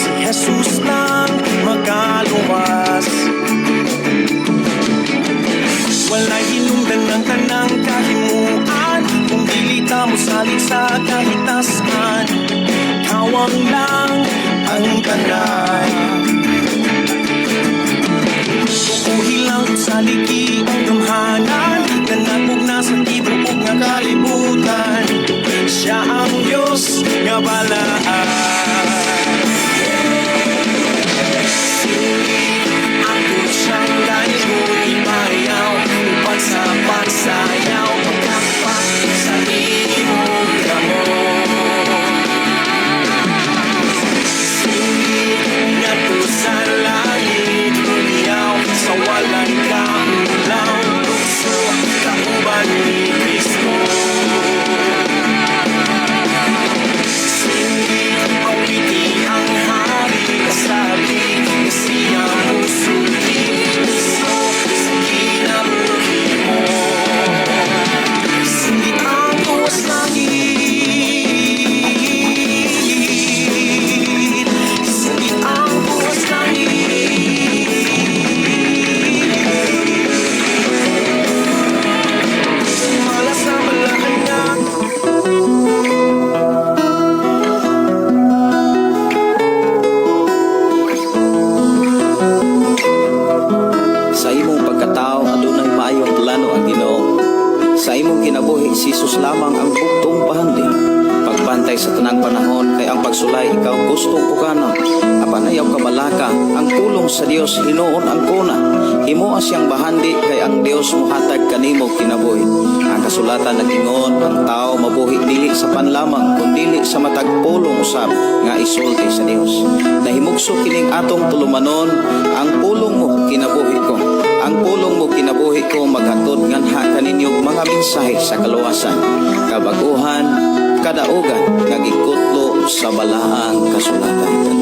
Si Jesus lang makaluwas. Wala'y hinungdan ng tanang kahimuan, kung dili ta mo salit sa kahit nasaan. Kawang lang ang tanan. Tukuhi lang sa ligi ang gamhanan, nanagog na sa tibuok nga kalibutan. Siya ang Diyos nga balaan. Ako siyang layong ipayaw, upang sa pagsayaw, pagkapat sa iyong damon. Singit nga to sa langit, umiyaw sa walang kaulaw, tukso kauban ni Kristo. Singit awiti ang hari, kasabi siya musuli, Kristo sa kinabuhi mo. Singit ang tuwas langit, singit ang tuwas langit. Mala sa malahanyag, Sa imong pagkatao adunay maayong plano ang Ginoo. Sa imong kinabuhi si Jesus lamang ang buktong pahandi. Pagbantay sa tanang panahon kay ang pagsulay ikaw gustong pukanon. Apan ayaw kabalaka ang pulong sa Dios hinuon ang kuna. Himuha siyang bahandi kay ang Dios mohatag kanimo kinabuhi. Ang kasulatan nag-ingon ang tao mabuhi dili sa panlamang kundi sa matag pulong usab nga isulti sa Dios. Nahimugso kining atong tulumanon ang pulong mo kinabuhi ko. Ang pulong mo kinabuhi ko maghatod nganha kaninyong mga mensahe sa kaluwasan, kabaguhan, kadaugan nga gikutlo sa balaang kasulatan.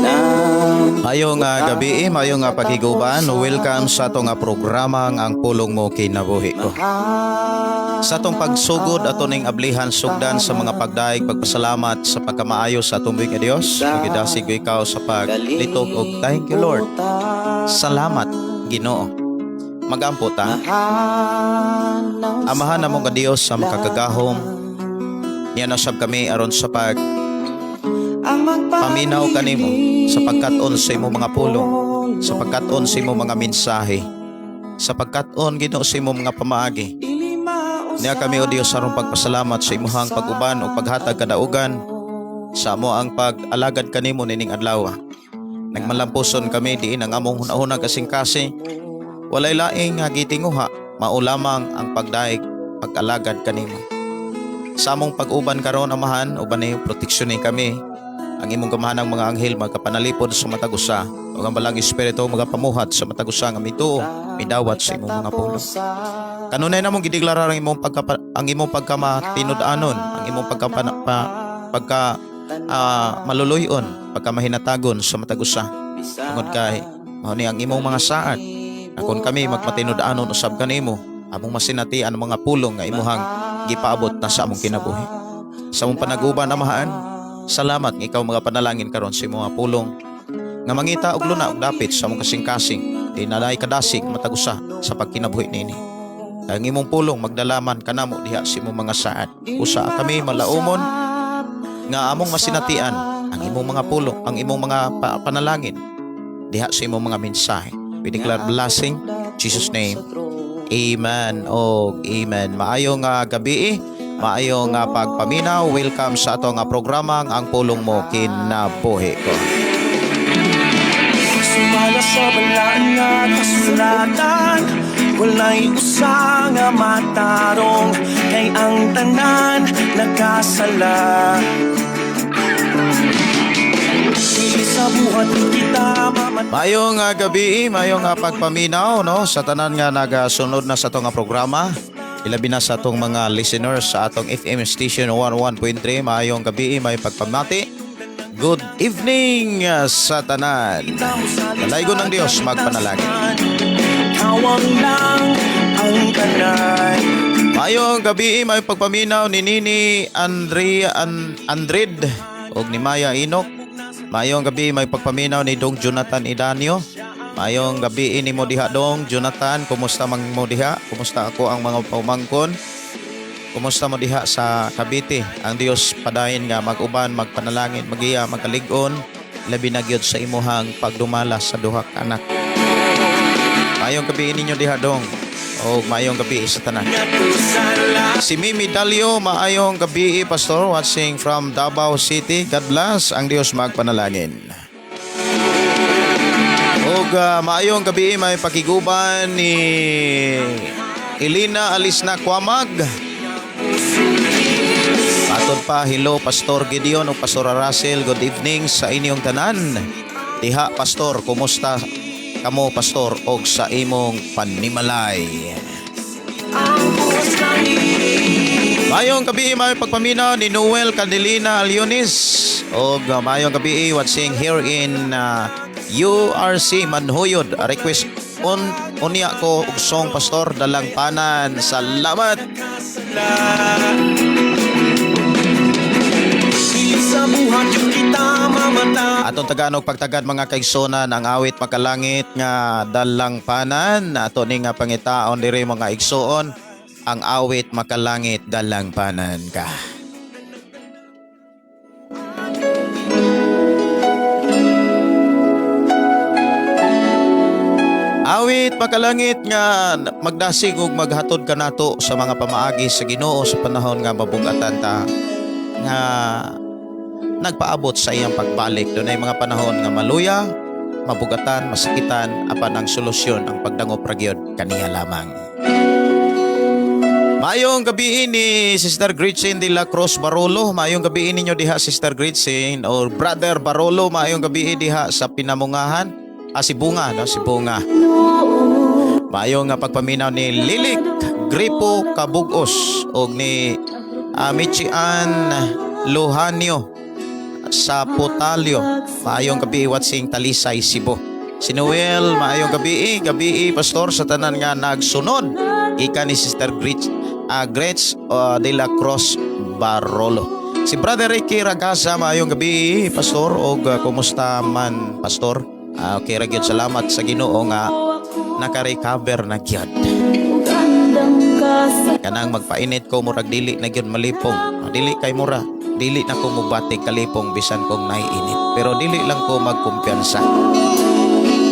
Mayong gabi, mayong paghiguban. Welcome sa atong programang ang pulong mo kinabuhi ko. Sa atong pagsugod ato ning ablihan sugdan sa mga pagdaig pagpasalamat sa pagkamaayo sa atong nga Dios. Magidasig ko ikaw sa paglitog og thank you Lord. Salamat Ginoo. Magampo ta. Amahan namong nga Dios sa makakagahom. Niya nasab kami aron sa pag paminaw kanimo sapagkat-on sa imo mga pulong, sapagkat-on sa imo mga mensahe, sapagkat-on Ginoo sa imo mga pamaagi. Niya kami o Dios aron pagpasalamat sa imong pag-uban o paghatag kadaugan sa amo ang pag-alagad kanimo nining adlaw. Nagmalampuson kami diin ang among hunahuna kasing-kasi. Walay laing nga gitinguha, mao lamang ang pagdaig pag-alagad kanimo. Sa among pag-uban karon amahan, uban ni proteksyonin kami. Ang imong gamahanang mga anghel magkapanalipod sa matag usa, ug ang balang espiritu magapamuhat sa matag usa nga mituo, midawat sa imong mga pulo. Kanunay namong gideklara ang imong pagkamatinud-anon, ang imong maluluyon, pagkamahinatagon sa matag usa. Tungod kay mao ni ang imong mga saad. Akon kami magmatinud-anon usab kanimo, among masinatian ang mga pulong nga imuhang gipaabot na sa among kinabuhi. Sa among panaguban amahan, salamat nga ikaw mga panalangin karon sa imong mga pulong nga mangita og luna og dapit sa among kasing-kasing, di nalay kadasig matag usa sa pagkinabuhi nini. Ang imong pulong magdalaman kanamo diha sa imong mga saad. Usa kami malaumon nga among masinatian ang imong mga pulong, ang imong mga panalangin diha sa imong mga mensahe. We declare blessing, Jesus name. Amen o amen. Maayong gabi, maayong pagpaminaw. Welcome sa atong programang ang pulong mo kinabuhi ko. Sumala sa balaan nga kasulatan, walay usa nga matarong, kay ang tanan nakasala. Sa buhat kita mamatay. Mayong gabi, mayong pagpaminaw no sa tanan nga nagasunod na sa atong programa. Ilabi na sa atong mga listeners sa atong FM station 101.3. Mayong gabi, may pagpamati. Good evening sa tanan. Kalaygon ng Dios magpanalangin. Kawang lang ang tanan. Mayong gabi, may pagpaminaw ni Nini Andred og ni Maya Inok. Mayong gabi may pagpaminaw ni Dong Jonathan Idanio. Mayong gabi ini mo diha Dong Jonathan, kumusta mang mo diha? Kumusta ako ang mga paumangkon? Kumusta mo diha sa Cavite? Ang Dios padayon nga mag-uban, magpanalangin, magiya, magkalig-on, labi na gyud sa imuhang pagdumala sa duha ka anak. Mayong gabi ninyo diha Dong. O mayong gabi sa tanan. Si Mimi Dalio, maayong gabi pastor, watching from Davao City. God bless, ang Dios magpanalangin. Og maayong gabi may pakiguban ni Elina Alisna Kwamag. Patod pa, hello Pastor Gideon o Pastor Russell, good evening sa inyong tanan. Diha Pastor, kumusta kamo Pastor og sa imong panimalay? Mayong gabi may pagpaminaw ni Noel Candelina Alionis. Og mayong gabi watching here in URC Manhuyod. Request unya ko og song Pastor Dalang Panan. Salamat. Sa buhat yung kita mamata. Atong Tagalog pagtagad mga kaigsonan ang awit makalangit nga Dalang Panan. Ato ni nga pangitaon diri mga igsoon ang awit makalangit Dalang Panan ka. Awit makalangit nga magdasig ug maghatod ka nato sa mga pamaagi sa Ginoo sa panahon nga mabugatan ta nga nagpaabot sa iyang pagbalik. Doon ay mga panahon nga maluya, mabugatan, masakitan, apan ang solusyon ang pagdangop ra gyud kaniya lamang. Mayong gabi ni Sister Gretchen de la Cruz Barolo. Mayong gabi ninyo diha Sister Gretchen or Brother Barolo. Mayong gabi diha sa Pinamungahan. Si Bunga, no? Si Bunga. Mayong nga pagpaminaw ni Lilik Gripo Kabugos o ni Michian Lohanio sa Potalio. Maayong gabi watching Talisay, Cebu. Si Noel, maayong gabi Pastor sa tanan nga nagsunod. Ika ni Sister Gretch de la Cruz Barolo. Si Brother Ricky Ragasa, maayong gabi Pastor. O kumusta man Pastor? Okay ra gyud, salamat sa Ginoo nga naka-recover na gyud. Kanang magpainit ko murag dili na gyud malipong. Dili kay mura. Dili na ko mubati kalipong bisan kong naiinit. Pero dili lang ko magkumpiyansa.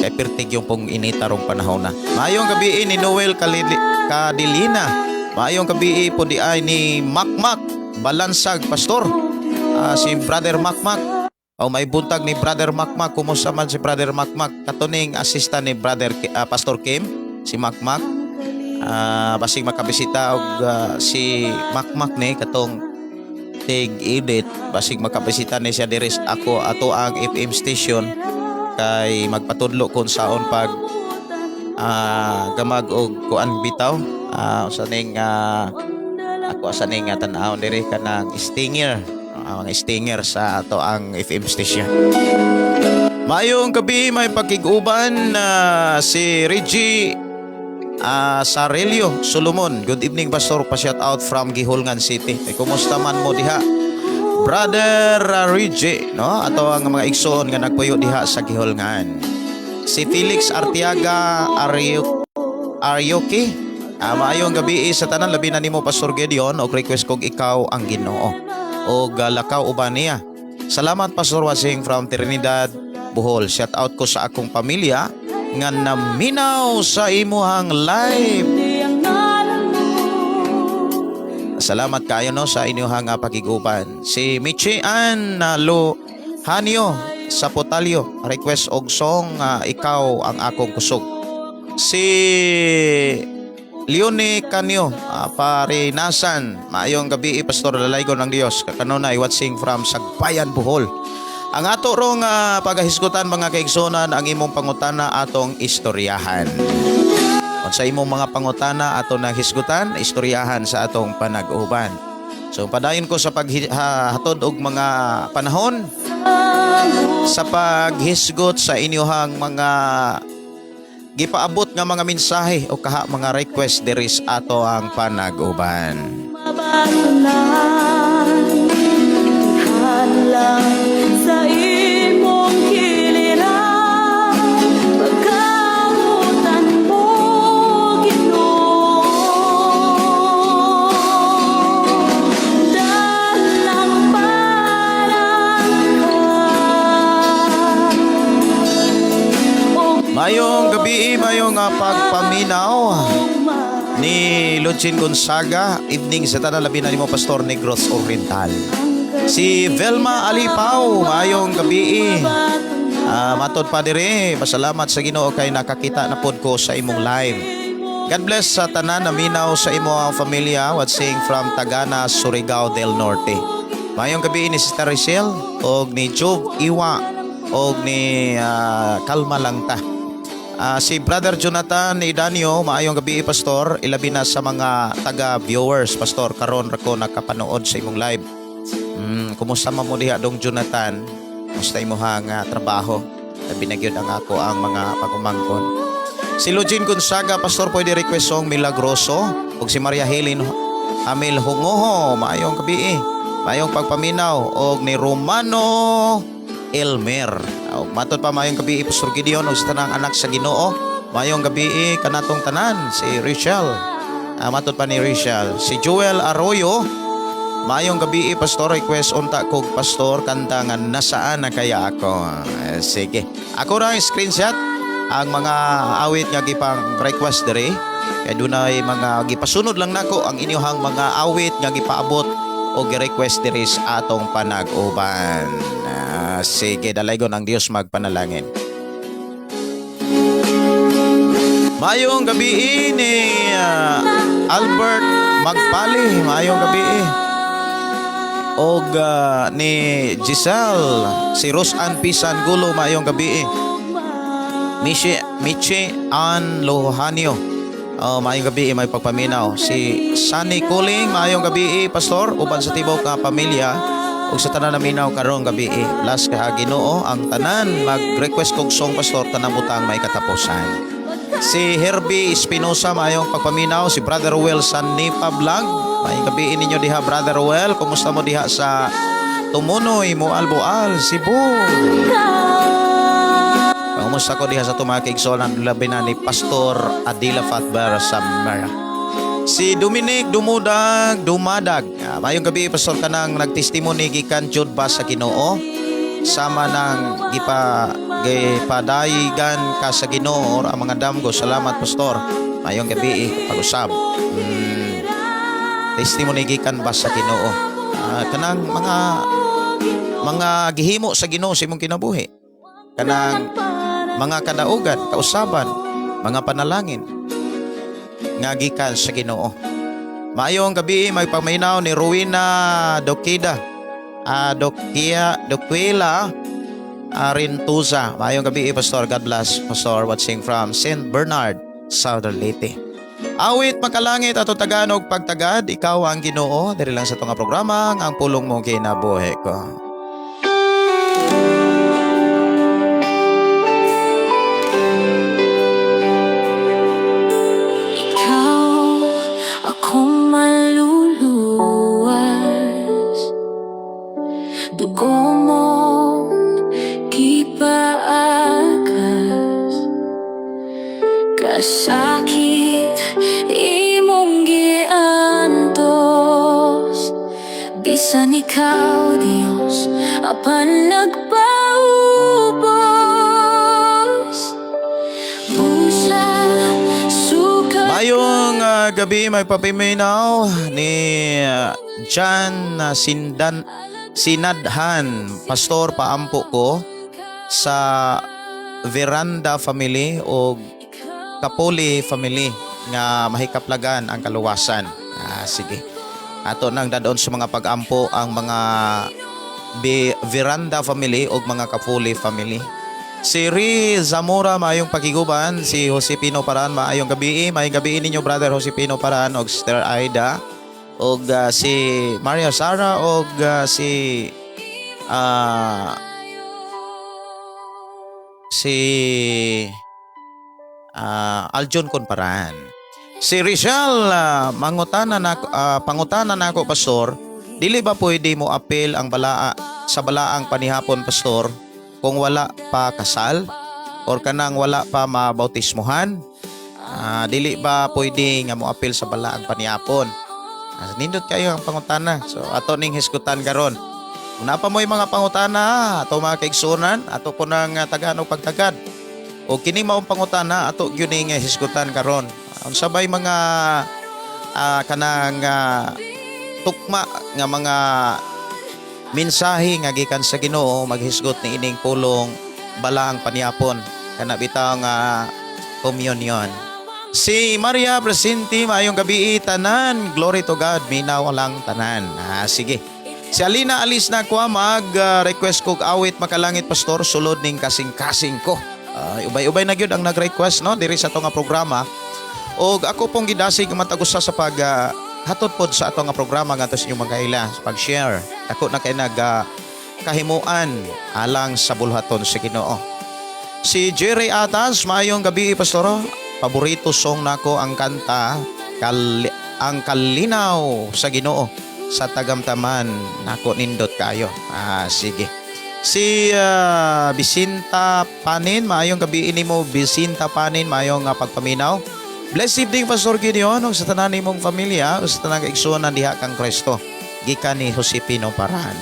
Kay pertig yung pong inita rong panahon na. Maayong gabi ni Noel Kadilina. Maayong gabi po di ay ni Makmak Balansag Pastor. Si Brother Makmak. O may buntag ni Brother Makmak. Kumusta man si Brother Makmak? Katuning assistant ni Pastor Kim, si Makmak. Basig makabisita og si Makmak ni katong tig edit, basig makabisita ni siya diri ako ato ang FM station kay magpatudlo kung saon pag gamag og kuan bitaw sa ning ako sa ning tan-aw diri kanang stinger, ang stinger sa ato ang FM station. Mayong gabi may pakiguban si Reggie Sarelio Solomon. Good evening Pastor, pa-shout out from Gihulngan City. Kumusta man mo diha Brother Reggie, no? Ato ang mga igsoon nga nagpuyo diha sa Gihulngan. Si Felix Artiaga Arioki. Maayong gabi sa tanan, labi na nimo Pastor Gideon og request kog ikaw ang Ginoo og lakaw uban niya. Salamat Pastor watching from Trinidad, Bohol. Shout out ko sa akong pamilya nga naminaw sa imuhang live. Salamat kayo no sa inyong pakiguban. Si Michian Lohanio sa Potalio, request og song ikaw ang akong kusog. Si Leone Canio Parinasan, maayong gabi Pastor, lalaygon ng Dios. Kanunay watching from Sagbayan, Bohol. Ang ato rong pagahisgutan mga kaigsonan, ang imong pangutana atong istoryahan. Kung sa imong mga pangutana ato na hisgutan, istoryahan sa atong panag-uban. So padayon ko sa paghatod og mga panahon sa paghisgot sa inyohang mga gipaabot nga mga mensahe o kaha mga request diri sa ato ang panag-uban. Hadlang sa imo Mayong gabi, mayong pagpaminaw ni Luchin Gonzaga. Evening sa tanan labi na nimo Pastor Negros Oriental. Si Velma Alipaw, mayong gabi. Matod pa dire, pasalamat sa Ginoo kay nakakita na pod ko sa imong live. God bless sa tanan na minaw sa imong pamilya watching from Tagana, Surigao del Norte. Mayong gabi ni Sister Rachel og ni Job Iwa og ni Kalma Langta. Si Brother Jonathan Idanio, maayong gabi Pastor, ilabi na sa mga taga-viewers Pastor karon ra ko nakapanood sa imong live. Kumusta mo diha dong Jonathan? Kumusta imong trabaho? Labi na gyud ang ako ang mga pagumangkon. Si Luchin Gonzaga Pastor pwede request song Milagroso ug si Maria Helen Amil Hungoho, maayong gabi. Maayong pagpaminaw og ni Romano Elmer. Matod pa mayong gabi Pastor Gideon o sa tanang anak sa Ginoo. Mayong gabi kanatong tanan si Rachel. Matod pa ni Rachel. Si Joel Arroyo. Mayong gabi Pastor, request unta kog Pastor kanta nga nasaan na kaya ako. Sige. Ako ra screenshot ang mga awit nga gipang request diri. Kay dunay mga gipasunod lang nako ang inyong mga awit nga gipaabot o gi-request diri sa atong panag-uban. Sige, dalaygon ang Dios magpanalangin. Mayong gabi ni Albert Magpali, mayong gabi. Og ni Giselle, si Rosan Pisan Gulo, mayong gabi. Michi Ann Lohanio, mayong gabi, may pagpaminaw. Si Sunny Kuling, mayong gabi Pastor, uban sa tibok nga pamilya. Ug sa tanan naminaw karong gabi bless ka Ginoo ang tanan mag-request kog song Pastor tanang butang may katapusan. Si Herbie Espinosa mayong pagpaminaw, si Brother Well San Nipa Vlog. May gabi ninyo diha Brother Well, kumusta mo diha sa Tumunoy mo Alboal, Cebu? Kumusta ko diha sa tumakig solan labi na ni Pastor Adila Fatbar sa Mara. Si Dominic Dumadag, mayong gabi Pastor kanang nagtestimony gikan jud ba sa Ginoo sama nang gipadayigan ka sa Ginoo ang mga damgo. Salamat Pastor. Mayong gabi pag-usab. Testimony gikan ba sa Ginoo? Kanang mga gihimo sa Ginoo sa imong kinabuhi. Kanang mga kadaugan, kausaban, mga panalangin nga gikan sa Ginoo. Maayong gabi may paminaw ni Rowena Dokida. Dokwela Arintuza. Maayong gabi Pastor. God bless Pastor watching from St. Bernard, Southern Leyte. Awit makalangit ato Tagalog pagtagad, ikaw ang Ginoo. Diri lang sa tunga programa ang pulong mo kinabuhi ko. Dugo mo gipaagas, kasakit imong giantos. Bisan ikaw Dios apan nagpaubos. Pusa suka. Mayong gabi may papiminaw ni John Sinadhan Pastor, paampo ko sa Veranda family o Kapoli family nga mahikaplagan ang kaluwasan. Sige. Ato nang dadon sa mga pagampo ang mga Veranda family o mga Kapoli family. Si Ri Zamora maayong pakiguban, si Josepino Paran maayong gabi. Maayong gabi ninyo Brother Josepino Paran og Sister Aida. Og si Maria Sara og si Aljon Konparan. Si Rizal pangutana nako Pastor, dili ba pwede mo apel ang sa balaang panihapon Pastor kung wala pa kasal or kanang wala pa mabautismuhan? Dili ba pwede nga mo apel sa balaang panihapon? Nindot kayo ang pangutana. So ato ning hisgutan karon. Una pa mo yung mga pangutana, ato mga kaigsunan, ato po ng Tagalog pagtagad. O kini maong pangutana ato gyud nga hisgutan karon. Unsa bay mga kanang tukma nga mga mensahe nga gikan sa Ginoo maghisgot ni ining pulong balaang paniapon kana bitaw nga communion. Si Maria Presinti, maayong gabi tanan. Glory to God, minaw lang tanan. Sige. Si Alina alis na ko mag-request kog awit makalangit pastor sulod ning kasing-kasing ko. Ubay-ubay na gyud ang nag-request no diri sa ato nga programa. Og ako pong gidasig matagusa sa pag hatod pod sa ato nga programa ngadto sa inyong mga kaila sa pag-share. Ako na kay kahimuan alang sa bulhaton sa Ginoo. Si Jerry Atas, maayong gabi pastor. Paborito song nako ang kanta ang kalinaw sa Ginoo sa tagamtaman nako nindot kayo. Sige. Si Bisinta Panin, maayong gabi mo Bisinta Panin, maayong pagpaminaw. Blessed evening Pastor Gideon ug sa tanan nimong pamilya ug sa tanang igsuonan diha kang Kristo. Gikan ni Josepino Paran.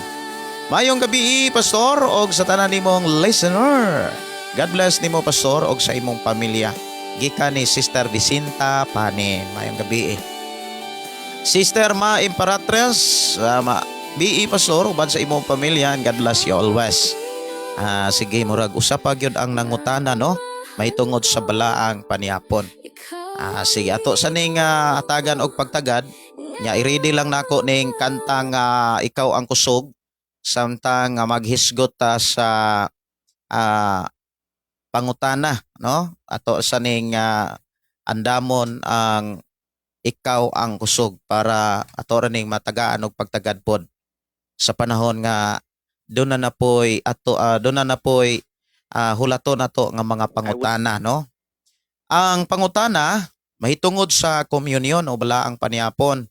Maayong gabi Pastor ug sa tanan nimong listener. God bless nimo Pastor ug sa imong pamilya. Gikan ni Sister Bisinta Panin. Mayong gabi Sister Ma Imperatrice, BE Pastor, uban sa imong pamilya, God bless you always. Sige, murag usapa gyud ang nangutana no, may tungod sa balaang paniapon. Sige, ato sa ning atagan og pagtagad, nya i-ready lang nako ning kantang Ikaw ang Kusog, samtang maghisgot sa pangutana no ato sa ning andamon ang Ikaw ang Kusog para ato ra ning matagaan og pagtagad pod sa panahon nga doon na napoy hulaton nato nga mga pangutana no. Ang pangutana mahitungod sa komunyon o balaang paniapon.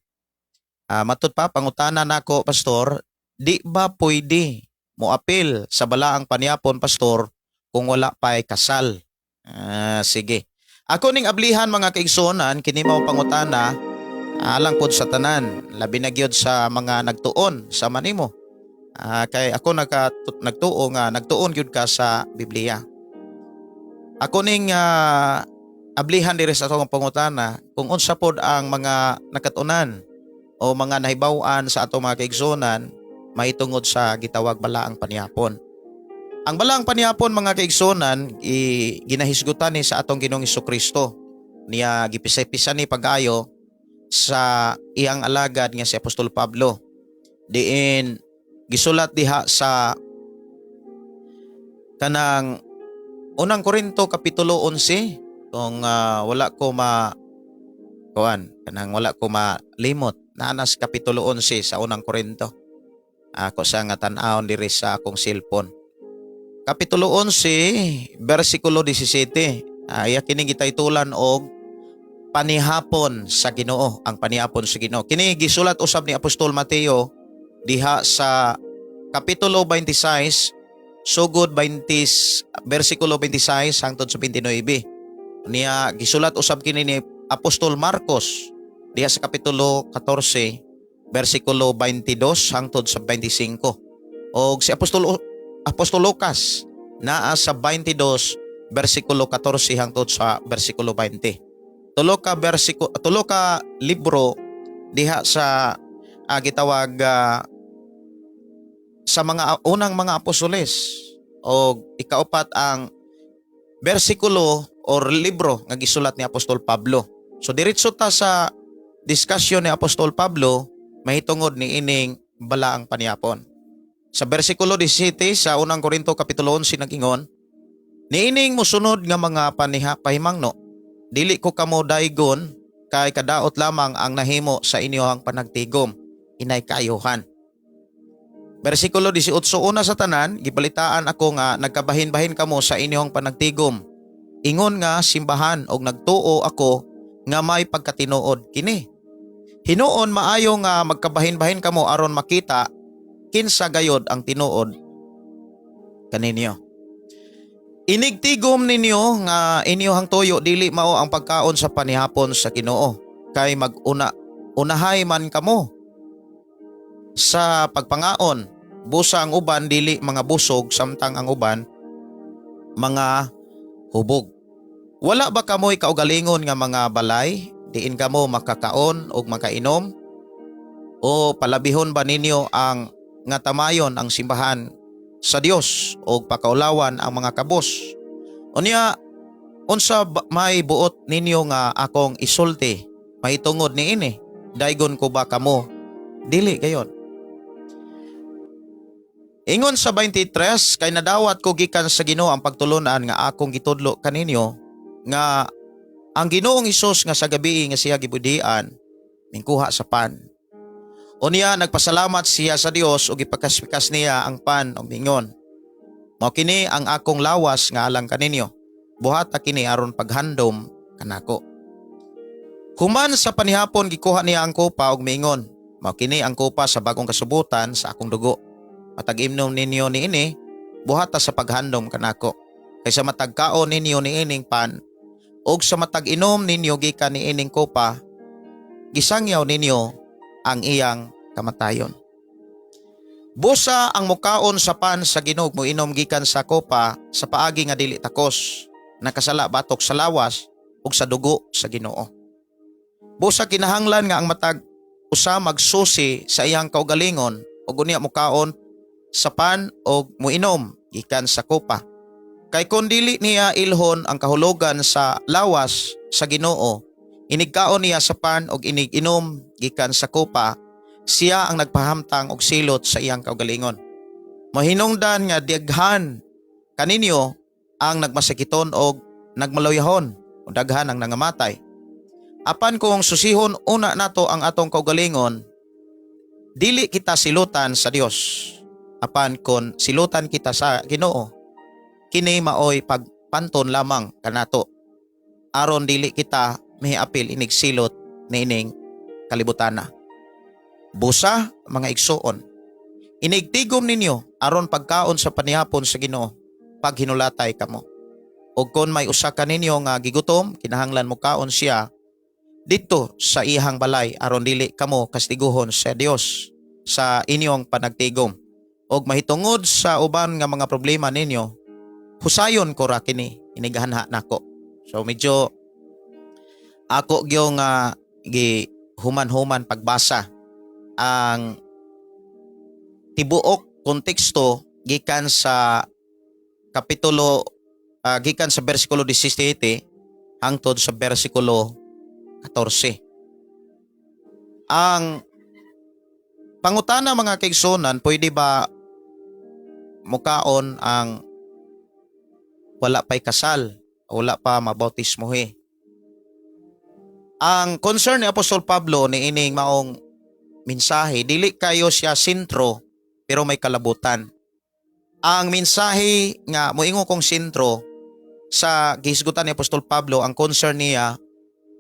Matud pa pangutana nako pastor, di ba pwede moapil sa balaang paniapon pastor kung wala pa'y kasal? Sige. Ako ning ablihan mga kaigsonan, kini mao pangutana alang pod sa tanan, labi na gyud sa mga nagtuon sa manimo. Kay ako nagtuon gyud ka sa Biblia. Ako ning ablihan diri sa atong pangutana kung unsa pod ang mga nakatunan o mga nahibaw-an sa atong mga kaigsonan mahitungod sa gitawag balaang paniapon. Ang balaang paniapon mga kaigsonan ginahisgutan ni sa atong Ginoong Hesukristo. Niya gipisa-pisa ni pag-ayo sa iyang alagad nga si Apostol Pablo. Diin gisulat diha sa kanang unang Korinto kapitulo 11 kung wala ko malimot nanas kapitulo 11 sa unang Korinto. Ako sa nga tan-awon diri sa akong cellphone. Kapitulo 11, versikulo 17. Iya kini gitaytulan og panihapon sa Ginoo, ang panihapon sa Ginoo. Kini gisulat usab ni Apostol Mateo diha sa kapitulo 26, sugod 20 versikulo 26 hangtod sa 29. Niya gisulat usab kini ni Apostol Marcos diha sa kapitulo 14, versikulo 22 hangtod sa 25. Og si Apostol Lucas naa sa 22 versikulo 14 hangtod sa versikulo 20. Tulo ka libro diha sa gitawag sa mga unang mga apostoles o ikaupat ang versikulo or libro nga gisulat ni Apostol Pablo. So diretso ta sa diskusyon ni Apostol Pablo mahitungod ni ining balaang paniapon. Sa versikulo 17 sa unang Korinto kapitulo 11 nag-ingon, niining mosunod nga mga pahimangno, dili ko kamo daygon kay kadaot lamang ang nahimo sa inyohang panagtigom, inay kaayuhan. Versikulo 18, una sa tanan, gibalitaan ako nga nagkabahin-bahin kamo sa inyohang panagtigom. Ingon nga simbahan og nagtuo ako nga may pagkatinuod kini. Hinuon maayo nga magkabahin-bahin kamo aron makita kinsa gayod ang tinuod kaninyo. Inigtigom ninyo nga inyohang tuyo dili mao ang pagkaon sa panihapon sa Ginoo, kay unahay man kamo sa pagpangaon. Busa ang uban dili mga busog samtang ang uban mga hubog. Wala ba kamoy kaugalingon nga mga balay, diin kamo makakaon o makainom? O palabihon ba ninyo ang nga tamayon ang simbahan sa Dios o pakaulawan ang mga kabos? Unya, unsa may buot ninyo nga akong isulti, mahitungod ni ini, daygon ko ba kamo? Dili gayon. Ingon sa 23, kay nadawat ko gikan sa Ginoo ang pagtulunan nga akong gitudlo kaninyo, nga ang Ginoong Hesus nga sa gabi nga siya gibudian, mingkuha sa pan. Unya nagpasalamat siya sa Dios ug ipagkaspikas niya ang pan ug mingon, mao kini ang akong lawas nga alang kaninyo. Buhata kini aron paghandom kanako. Human sa panihapon gikuha niya ang kopa ug miingon, mao kini ang kopa sa bagong kasubutan sa akong dugo. Matag-imnom ninyo niini, buhata sa paghandom kanako. Kaysa matagkaon ninyo niining pan, ug sa matag-inom ninyo gikan niining kopa, gisangyaw ninyo ang iyang kamatayon. Busa ang mukaon sa pan sa Ginoo mo inom gikan sa kopa sa paagi nga dili takos, nakasala batok sa lawas ug sa dugo sa Ginoo. Busa kinahanglan nga ang matag usa magsusi sa iyang kaugalingon ug unya mukaon sa pan o muinom gikan sa kopa. Kay kung dili niya ilhon ang kahulugan sa lawas sa Ginoo, inigkaon niya sa pan o inig-inom gikan sa kopa, siya ang nagpahamtang og silot sa iyang kaugalingon. Mahinungdan nga diaghan kaninyo ang nagmasakiton og nagmaluyahon o daghan ang nangamatay. Apan kung susihon una nato ang atong kaugalingon, dili kita silutan sa Dios. Apan kon silutan kita sa Ginoo, kini maoy pagpanton lamang kanato. Aron dili kita mihiapil inig silot niining kalibutana. Busa mga igsuon, inigtigom ninyo aron pagkaon sa panihapon sa Ginoo, pag hinulatay kamo. O kon may usa ka ninyo nga gigutom, kinahanglan mo kaon siya dito sa ihang balay aron dili kamo kastiguhon sa Dios sa inyong panagtigom. Og mahitungod sa uban nga mga problema ninyo, husayon ko ra kini, inigahanha nako. So medyo ako gyung gi human-human pagbasa ang tibuok konteksto gikan sa kapitulo gikan sa bersikulo 17 hangtod sa bersikulo 14. Ang pangutana mga kaigsunan, pwede ba mukaon ang wala pa'y kasal o wala pa mabautismohi? Ang concern ni Apostol Pablo ni ining maong mensahe, dili kayo siya sentro pero may kalabutan. Ang mensahe nga moingon kong sentro sa gihisgutan ni Apostol Pablo, ang concern niya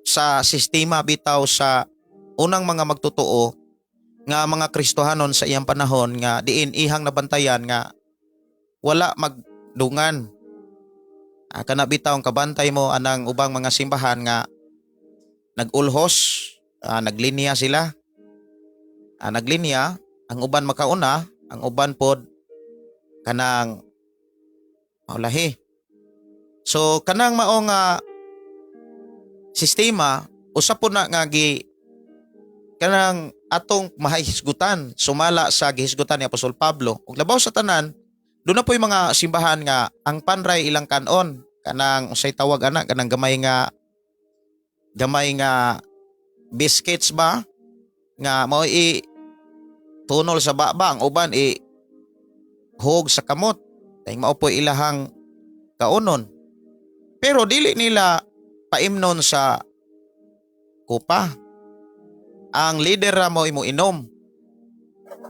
sa sistema bitaw sa unang mga magtotoo nga mga Kristohanon sa iyang panahon nga diin ihang nabantayan nga wala magdungan. Kana bitaw ang kabantay mo anang ubang mga simbahan nga nagulhos, naglinya sila. Naglinya, ang uban makauna, ang uban pod kanang maulahi. So kanang mao nga sistema usa po na nga gi kanang atong mahihisgutan sumala sa gihisgutan ni Apostol Pablo. Ug labaw sa tanan, doon na po yung mga simbahan nga ang panray ilang kanon kanang usay tawag ana kanang gamay nga biscuits ba nga mao tunol sa baba, ang uban hog sa kamot. Dahil mao po ilahang kaunon. Pero dili nila paimnon sa kupa. Ang leader ra mo imo inom.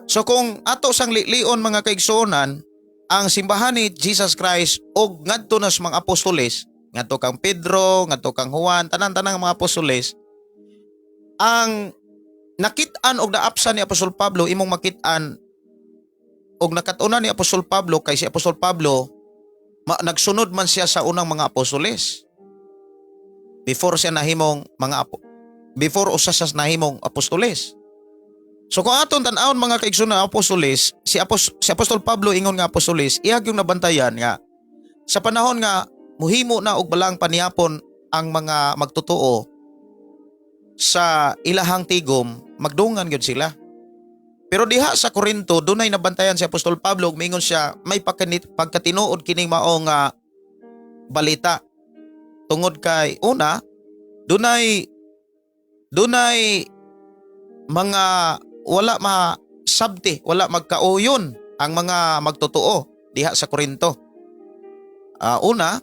So kung ato sang lion mga kaigsuonan, ang simbahan ni Jesus Christ og ngadto na sa mga apostoles, ngadto kang Pedro, ngadto kang Juan, tanan-tanang mga apostoles, ang nakit-an og naapsan ni Apostol Pablo imong makit-an og nakatunan ni Apostol Pablo kay si Apostol Pablo nagsunod man siya sa unang mga apostoles. Before usa sa nahimong apostoles. So kung aton tan-awon mga kaigsunan apostoles, si Apostol Pablo ingon nga apostoles, iyag yung nabantayan nga sa panahon nga muhimo na og balaang paniyapon ang mga magtotoo sa ilahang tigom, magdungan gyud sila. Pero diha sa Corinto, dunay nabantayan si Apostol Pablo, mingon siya, may pagkatinuod kining maong balita. Tungod kay una, dunay mga wala masabti, wala magkauyon ang mga magtotoo diha sa Corinto. Una,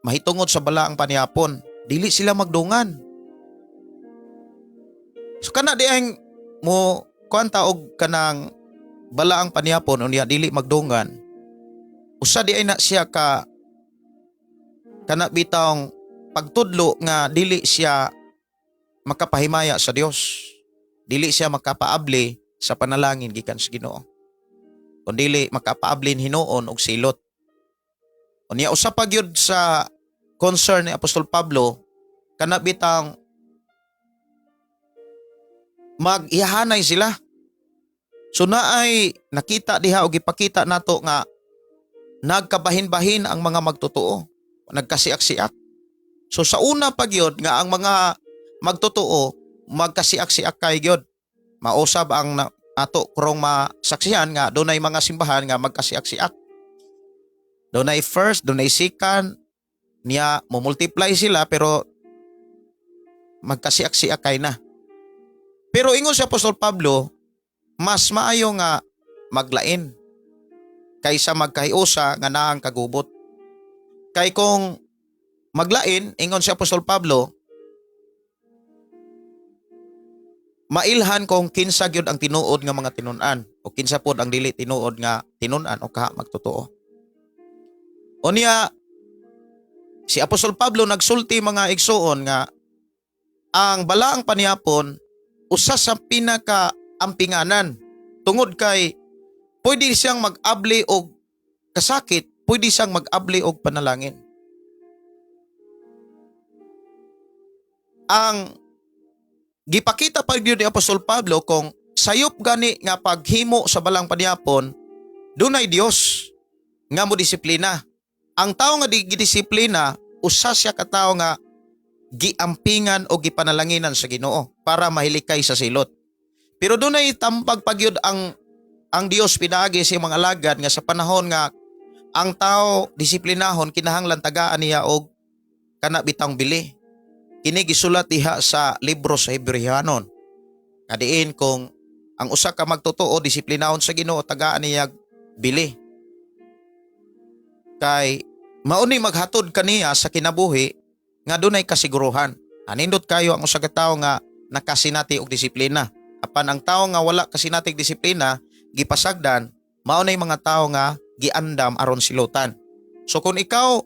mahitungod sa balaang paniyapon, dili sila magdungan. So kana di ang mo kuanta og kanang balaang paniyapon unya dili magdungan. Usa di ay na siya ka kana bitawng pagtudlo nga dili siya makapahimaya sa Dios. Dili siya makapaabli sa panalangin gikan sa Ginoo. Kundi makapaablin hinuon og silot. Unya usa pa gyud sa concern ni Apostol Pablo kana bitang mag-ihanay sila. So naay nakita diha og ipakita nato nga nagkabahin-bahin ang mga magtotoo, nagkasiak-siak. So sa una pa gyud nga ang mga magtotoo magkasiak-siak kay gyud. Mausab ang ato krong masaksihan nga dunay mga simbahan nga magkasiak-siak. Dunay first, dunay second, niya mo-multiply sila pero magkasiak-siak kay na. Pero ingon si Apostol Pablo, mas maayo nga maglain kaysa magkahiusa nga naang kagubot. Kay kung maglain, ingon si Apostol Pablo, mailhan kung kinsa gyud ang tinuod nga mga tinun-an o kinsa pod ang dili tinuod nga tinun-an o kaha magtotoo. Unya si Apostol Pablo nagsulti mga igsoon nga ang balaang paniyapon usa sa pinaka-ampinganan tungod kay pwede siyang mag-abli og kasakit, pwede siyang mag-abli og panalangin. Ang gipakita pa gyud ni Apostol Pablo kung sayop gani nga paghimo sa balang paniyapon, dunay Dios nga mo disiplina. Ang tawo nga gidisiplina, usa siya ka tawo nga giampingan o gipanalanginan sa Ginoo para mahilikay sa silot. Pero dunay tambag pagyud ang Dios pinaagi sa mga alagad nga sa panahon nga ang tao disiplinahon kinahanglan tagaan niya og kana bitang bili. Kini gisulat diha sa libro sa Hebreyanon. Kadiin kung ang usa ka magtotoo disiplinahon sa Ginoo tagaan niya bili. Kay mauni maghatod kaniya sa kinabuhi nga dunay kasiguruhan. Anindot kayo ang usa ka tawo nga nakasinati og disiplina. Apan ang tawo nga wala kasinati og disiplina, gipasagdan, mao nay mga tawo nga giandam aron silutan. So kung ikaw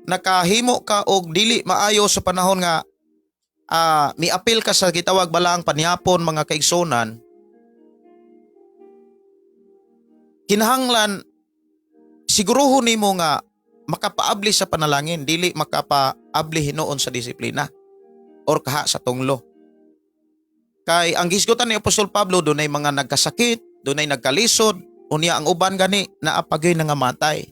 nakahimo ka og dili maayo sa panahon nga miapil ka sa gitawag balaang paniyapon mga kaigsonan, kinahanglan siguruhon nimo nga makapaabli sa panalangin, dili makapaabli hinuon sa disiplina or kaha sa tunglo. Kay ang gisgutan ni Apostol Pablo dunay mga nagkasakit, dunay nagkalisod, unya ang uban gani naapagay na nga matay.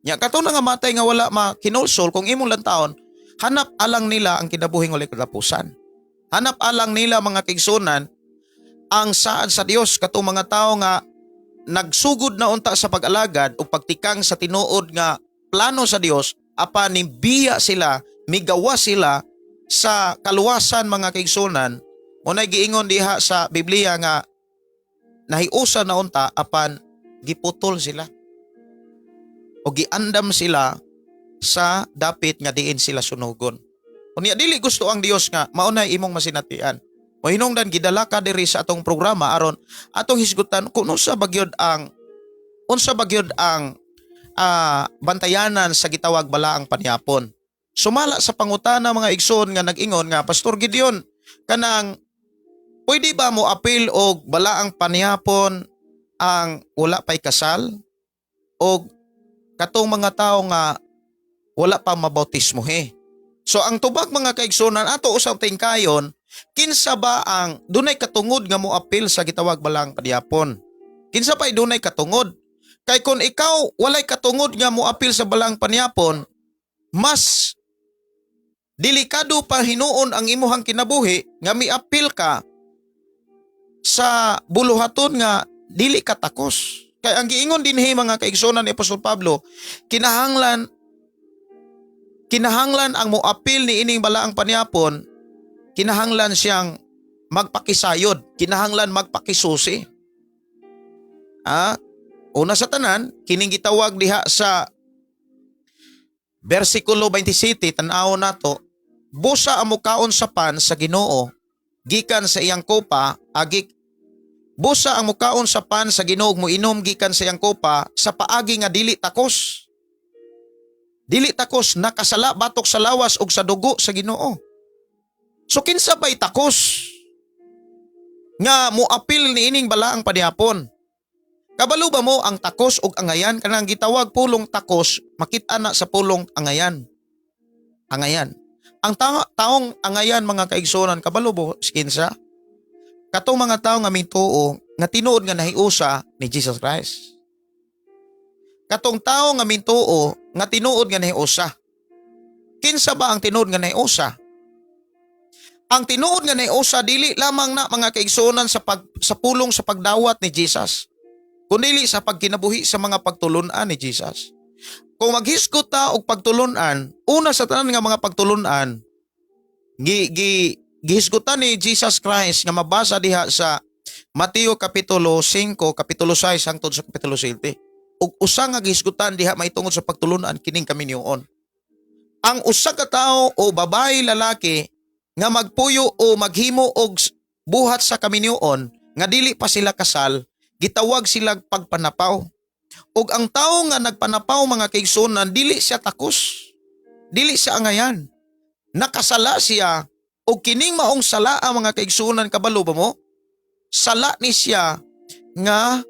Nya kato na nga matay nga wala makinulsol kung imong lantawon, hanap alang nila ang kinabuhing walay katapusan. Hanap alang nila mga kaigsunan ang saad sa Dios kato mga tawo nga nagsugod na unta sa pag-alagad o pagtikang sa tinuod nga plano sa Dios, apan nibiya sila, migawa sila sa kaluwasan mga kaigsunan. Munay giingon diha sa Biblia nga nahiusa na unta apan giputol sila o giandam sila sa dapit nga diin sila sunugon. Unya dili gusto ang Dios nga maunay imong masinatian. O hinungdan gidala ka diri sa atong programa aron atong hisgutan kung unsa bagyod ang bantayanan sa gitawag balaang paniyapon. Sumala sa pangutana mga igsoon nga nag-ingon nga Pastor Gideon kanang pwede ba mo apil og balaang paniyapon ang wala pay kasal o katong mga tao nga wala pa mabautismohe. So ang tubag mga kaigsunan ato usab tingkayon, kinsa ba ang dunay katungod nga mo apil sa gitawag balaang paniyapon? Kinsa pa'y dunay katungod? Kay kung ikaw walay katungod nga mo apil sa balaang paniyapon, mas delikado pa hinuon ang imuhang kinabuhi nga miapil ka sa buluhaton nga dili ka takos. Kay ang giingon dinhi mga kaigsunan ni Apostol Pablo, kinahanglan ang moapil ni ining balaang paniapon, kinahanglan siyang magpakisayod, kinahanglan magpakisusi. Una sa tanan, kining gitawag diha sa versikulo 27, tan-aw nato, busa ang mukaon sa pan sa Ginoo, gikan sa iyang kopa, busa ang mukaon sa pan sa Ginoo mo inom gikan sa iyang kopa sa paagi nga dili takos. Dili takos, nakasala batok sa lawas ug sa dugo sa Ginoo. So kinsa ba'y takos nga moapil ni ining balaang paniapon? Kabalo ba mo ang takos ug angayan? Kanang gitawag pulong takos, makita na sa pulong angayan. Angayan. Ang taong angayan mga kaigsunan, kabalo mo kinsa? Katong mga tao nga mintuo nga tinuod nga nahiusa ni Jesus Christ. Katong tao nga mintuo nga tinuod nga nahiusa. Kinsa ba ang tinuod nga nahiusa? Ang tinuod nga nahiusa dili lamang na mga kaigsunan sa pulong sa pagdawat ni Jesus, kundi sa pagkinabuhi sa mga pagtulunan ni Jesus. Kung maghisgot ta og pagtulunan, una sa tanan nga mga pagtulunan, gihisgutan ni Jesus Christ nga mabasa diha sa Mateo kapitulo 5, kapitulo 6 hangtod sa kapitulo 7. Ug usa nga gihisgutan diha maitungod sa pagtulunan kining kaminyoon. Ang usa ka tawo o babae lalaki nga magpuyo o maghimo og buhat sa kaminyoon nga dili pa sila kasal, gitawag sila pagpanapaw. Ug ang tawo nga nagpanapaw mga kaigsunan, dili siya takos, dili siya angayan. Nakasala siya ug kining maong sala ang mga kaigsunan, kabalo ba mo? Sala ni siya nga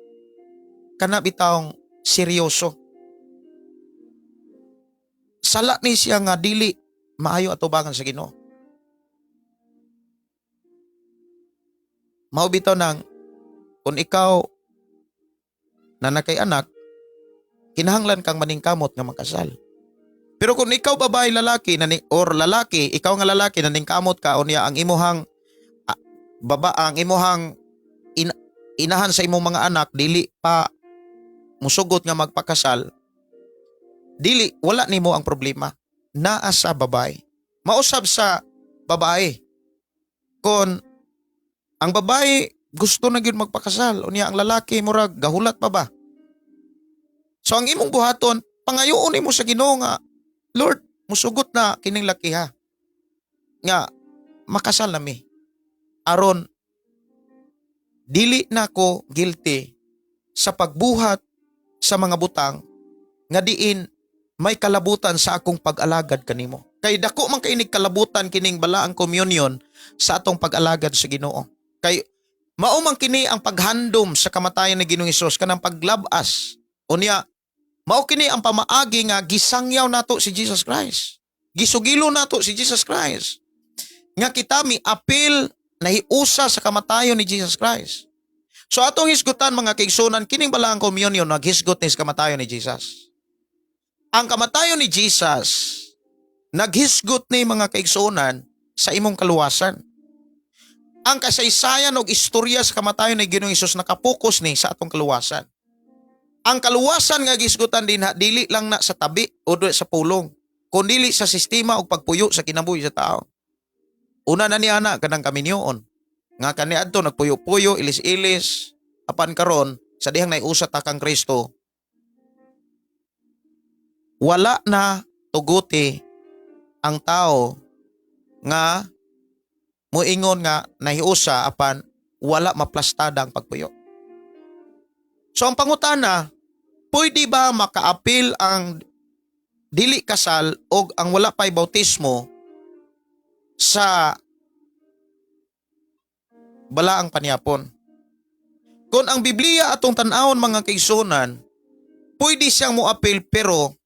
kanabitawng seryoso. Sala ni siya nga dili maayo atubangan sa Ginoo. Mao bitaw nang kung ikaw na nakay anak, kinahanglan kang maningkamot nga makasal. Pero kung ikaw babae lalaki or lalaki, ikaw nga lalaki naningkamot ka unya ang imuhang ang imuhang inahan sa imong mga anak dili pa musugot nga magpakasal, dili wala nimo ang problema. Naa sa babae. Mausab sa babae. Kung ang babae gusto na gyud magpakasal unya ang lalaki murag gahulat pa ba? So ang imong buhaton, pangayoon nimo sa Ginoo nga, Lord, musugot na kining lakiha nga makasal nami. Aron dili na ko guilty sa pagbuhat sa mga butang nga diin may kalabutan sa akong pag-alagad kanimo. Kay dako man kay inig kalabutan kining balaang communion sa atong pag-alagad sa Ginoo. Kay mao man kini ang paghandom sa kamatayon ni Ginoong Hesus kanang paglabas. Unya mao kini ang pamaagi nga gisangyaw nato si Jesus Christ. Gisugilo nato si Jesus Christ. Nga kita miapil na hiusa sa kamatayon ni Jesus Christ. So atong hisgutan mga kaigsunan, kining balaang communion naghisgot ni sa kamatayon ni Jesus. Ang kamatayon ni Jesus naghisgot ni mga kaigsunan sa imong kaluwasan. Ang kasaysayan o istorya sa kamatayon ni Ginoong Hesus nakapokus ni sa atong kaluwasan. Ang kaluwasan nga gisgutan din dili lang na sa tabi o sa pulong, kundi sa sistema o pagpuyo sa kinabuhi sa tao. Una na niya na kanang kaminyoon. Nga kaniadto nagpuyo-puyo, ilis-ilis, apan karon sa dihang naiusa ta kang Kristo. Wala na tuguti ang tao nga muingon nga nahiusa apan wala maplastada ang pagpuyo. So ang pangutana, pwede ba makaapil ang dili kasal o ang wala pa'y bautismo sa balaang paniapon? Kung ang Biblia atong tan-awon mga kaigsunan, pwede siyang moapil pero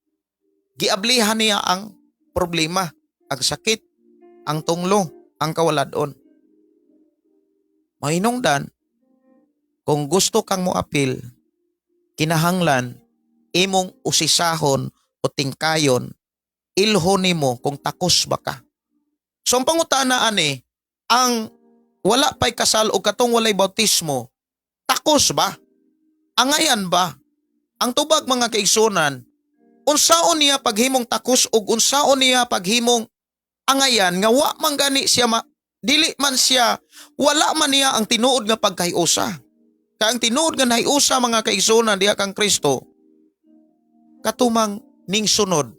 giablihan niya ang problema, ang sakit, ang tunglo, ang kawaladon. Mahinungdan, kung gusto kang moapil, kinahanglan imong usisahon o tingkayon ilho nimo kung takos ba ka. So ang pangutana ani, ang wala pa'y kasal o katong walay bautismo, takos ba? Angayan ba? Ang tubag mga kaigsunan, unsaon niya paghimong takos ug unsaon niya paghimong angayan nga wa man gani siya dili man siya, wala man niya ang tinuod nga pagkahiusa. Kaya ang tinuod nga nahiusa mga kaigsunan diha kang Kristo, katumang ning sunod.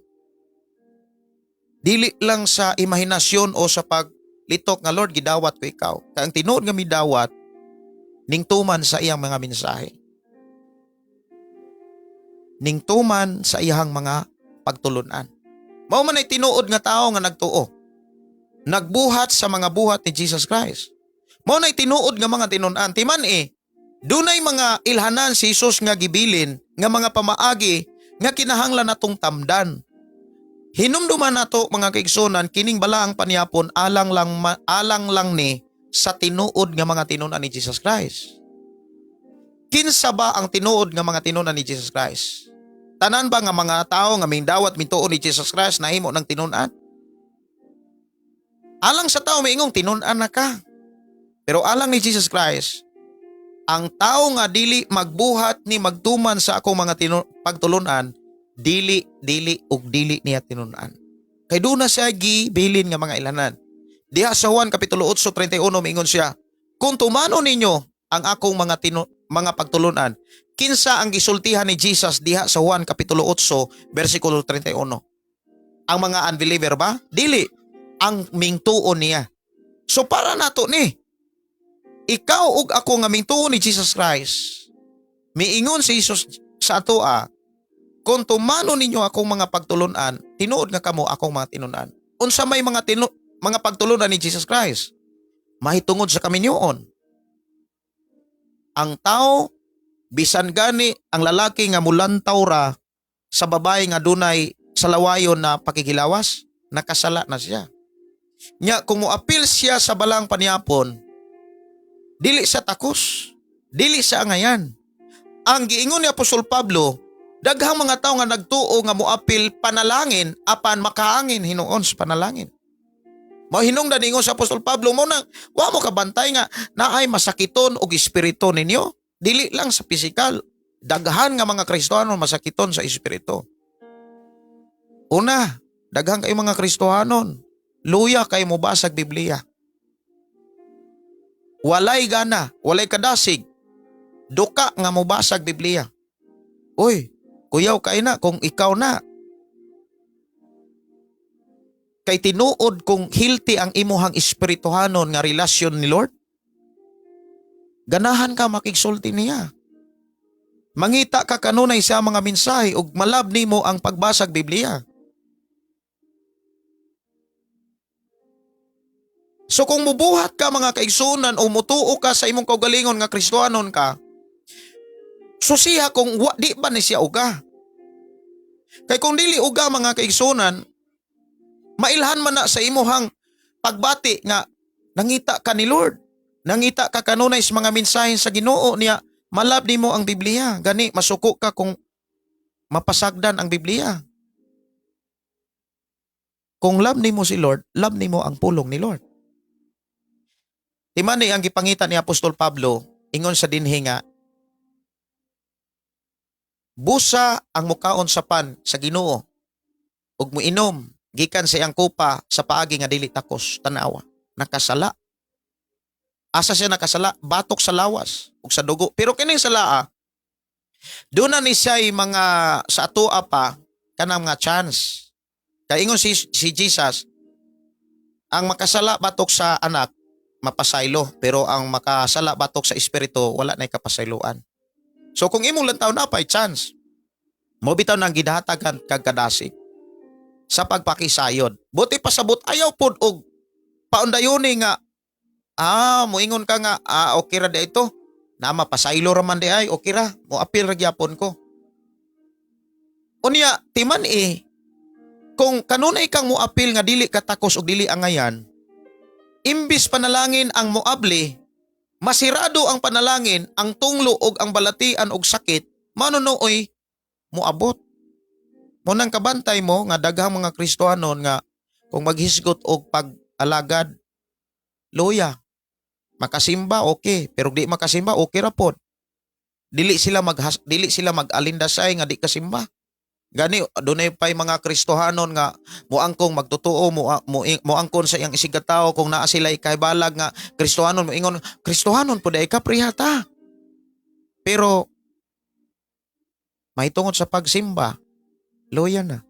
Dili lang sa imahinasyon o sa paglitok nga Lord gidawat ko ikaw. Kaya ang tinuod nga midawat ning tuman sa iyang mga mensahe. Ning tuman sa iyang mga pagtulunan. Mao man ay tinuod nga tao nga nagtuo. Nagbuhat sa mga buhat ni Jesus Christ. Mao nay tinuod nga mga tinun-an. Timan dunay mga ilhanan si Jesus nga gibilin nga mga pamaagi nga kinahanglan natong tamdan. Hinumduman nato mga kaigsunan kining balaang paniapon alang lang ni sa tinuod nga mga tinun-an ni Jesus Christ. Kinsa ba ang tinuod nga mga tinun-an ni Jesus Christ? Tanan ba nga mga tao nga mindawat mintuon ni Jesus Christ nahimo ng tinun-an? Alang sa tao miingong tinun-an na ka. Pero alang ni Jesus Christ, ang tao nga dili magbuhat ni magtuman sa akong mga pagtulunan, dili niya tinun-an. Kay doon na siya gibilin nga mga ilanan. Diha sa Juan Kapitulo 8:31 miingon siya, kung tumano ninyo ang akong mga pagtulunan, kinsa ang gisultihan ni Jesus diha sa Juan Kapitulo 8 versikulo 31. Ang mga unbeliever ba? Dili. Ang mingtuon niya. So para nato ni, ikaw ug ako nga mingtuon ni Jesus Christ, miingon si Jesus sa atoa, kung tumano ninyo akong mga pagtulunan, tinuod nga kamo akong mga tinunan. Unsa may mga pagtulunan ni Jesus Christ? Mahitungod sa kaminyoon. Ang tao, bisan gani ang lalaki nga mulantaw ra sa babae nga dunay salawayon na pakikilawas, nakasala na siya. Nya kung moapil siya sa balang paniapon, dili sa takos, dili sa angayan. Ang giingon ni Apostol Pablo, daghang mga tao nga nagtuo nga moapil panalangin apan makaangin hinuon sa panalangin. Mao hinungdan ingon sa Apostol Pablo mo na wa mo kabantay nga naay masakiton og espiritu ninyo, dili lang sa pisikal. Daghan nga mga Kristiyano masakiton sa espiritu. Una, daghang kay mga Kristohanon, luya kay mo basag Biblia. Walay gana, walay kadasig, duka nga mo basag Biblia. Uy, kuyaw kay na kung ikaw na. Kay tinuod kung healthy ang imuhang espirituhanon nga relasyon ni Lord. Ganahan ka makigsulti niya. Mangita ka kanunay sa mga mensahe ug malab nimo ang pagbasag Biblia. So kung mubuhat ka mga kaigsunan o mutuo ka sa imong kaugalingon nga Kristohanon ka, susiha kung di ba ni siya uga. Kay kung dili uga mga kaigsunan, mailhan man na sa imuhang pagbati nga nangita ka ni Lord. Nangita ka kanunay sa mga mensahe sa Ginoo niya, malab nimo ang Biblia. Gani masuko ka kung mapasagdan ang Biblia. Kung love nimo si Lord, love nimo ang pulong ni Lord. Timani ang gipangitan ni Apostol Pablo, ingon sa dinhi nga, busa ang mukaon sa pan sa Ginoo, ug muinom, gikan sa iyang kupa sa paagi nga dili takos, tanawa, nakasala. Asa siya nakasala? Batok sa lawas, ug sa dugo. Pero kining salaa, doon na ni siya'y mga sa atoa pa, kanang mga chance. Kaya ingon si Jesus, ang makasala batok sa anak, mapasaylo, pero ang makasala batok sa espiritu wala na'y kapasayloan. So kung imong lantaw na pa'y chance, mo bitaw nang gidahatagan kag kadasig sa pagpakisayod. Buti pasabot ayaw pod og paundayoni nga moingon ka nga okay ra di ito. Na mapasaylo ra man di ay okay ra, mo apil ra gyapon ko. Unya timan kung kanunay kang mo apil nga dili katakos og dili angayan, imbis panalangin ang moabli, masirado ang panalangin, ang tunglo og ang balatian og sakit, manunoy moabot. Munang kabantay mo nga daghang mga Kristohanon nga kung maghisgot og pag-alagad, loya, makasimba okay, pero di makasimba okay ra pod. Dili sila mag-alindasay nga di kasimba. Gani dunay pay mga Kristohanon nga moangkong magtotoo moangkon sa iyang isigataw kung naa sila ikaybalag nga Kristohanon moingon Kristohanon pud ay ka prihata. Pero mahitungod sa pagsimba, loya na.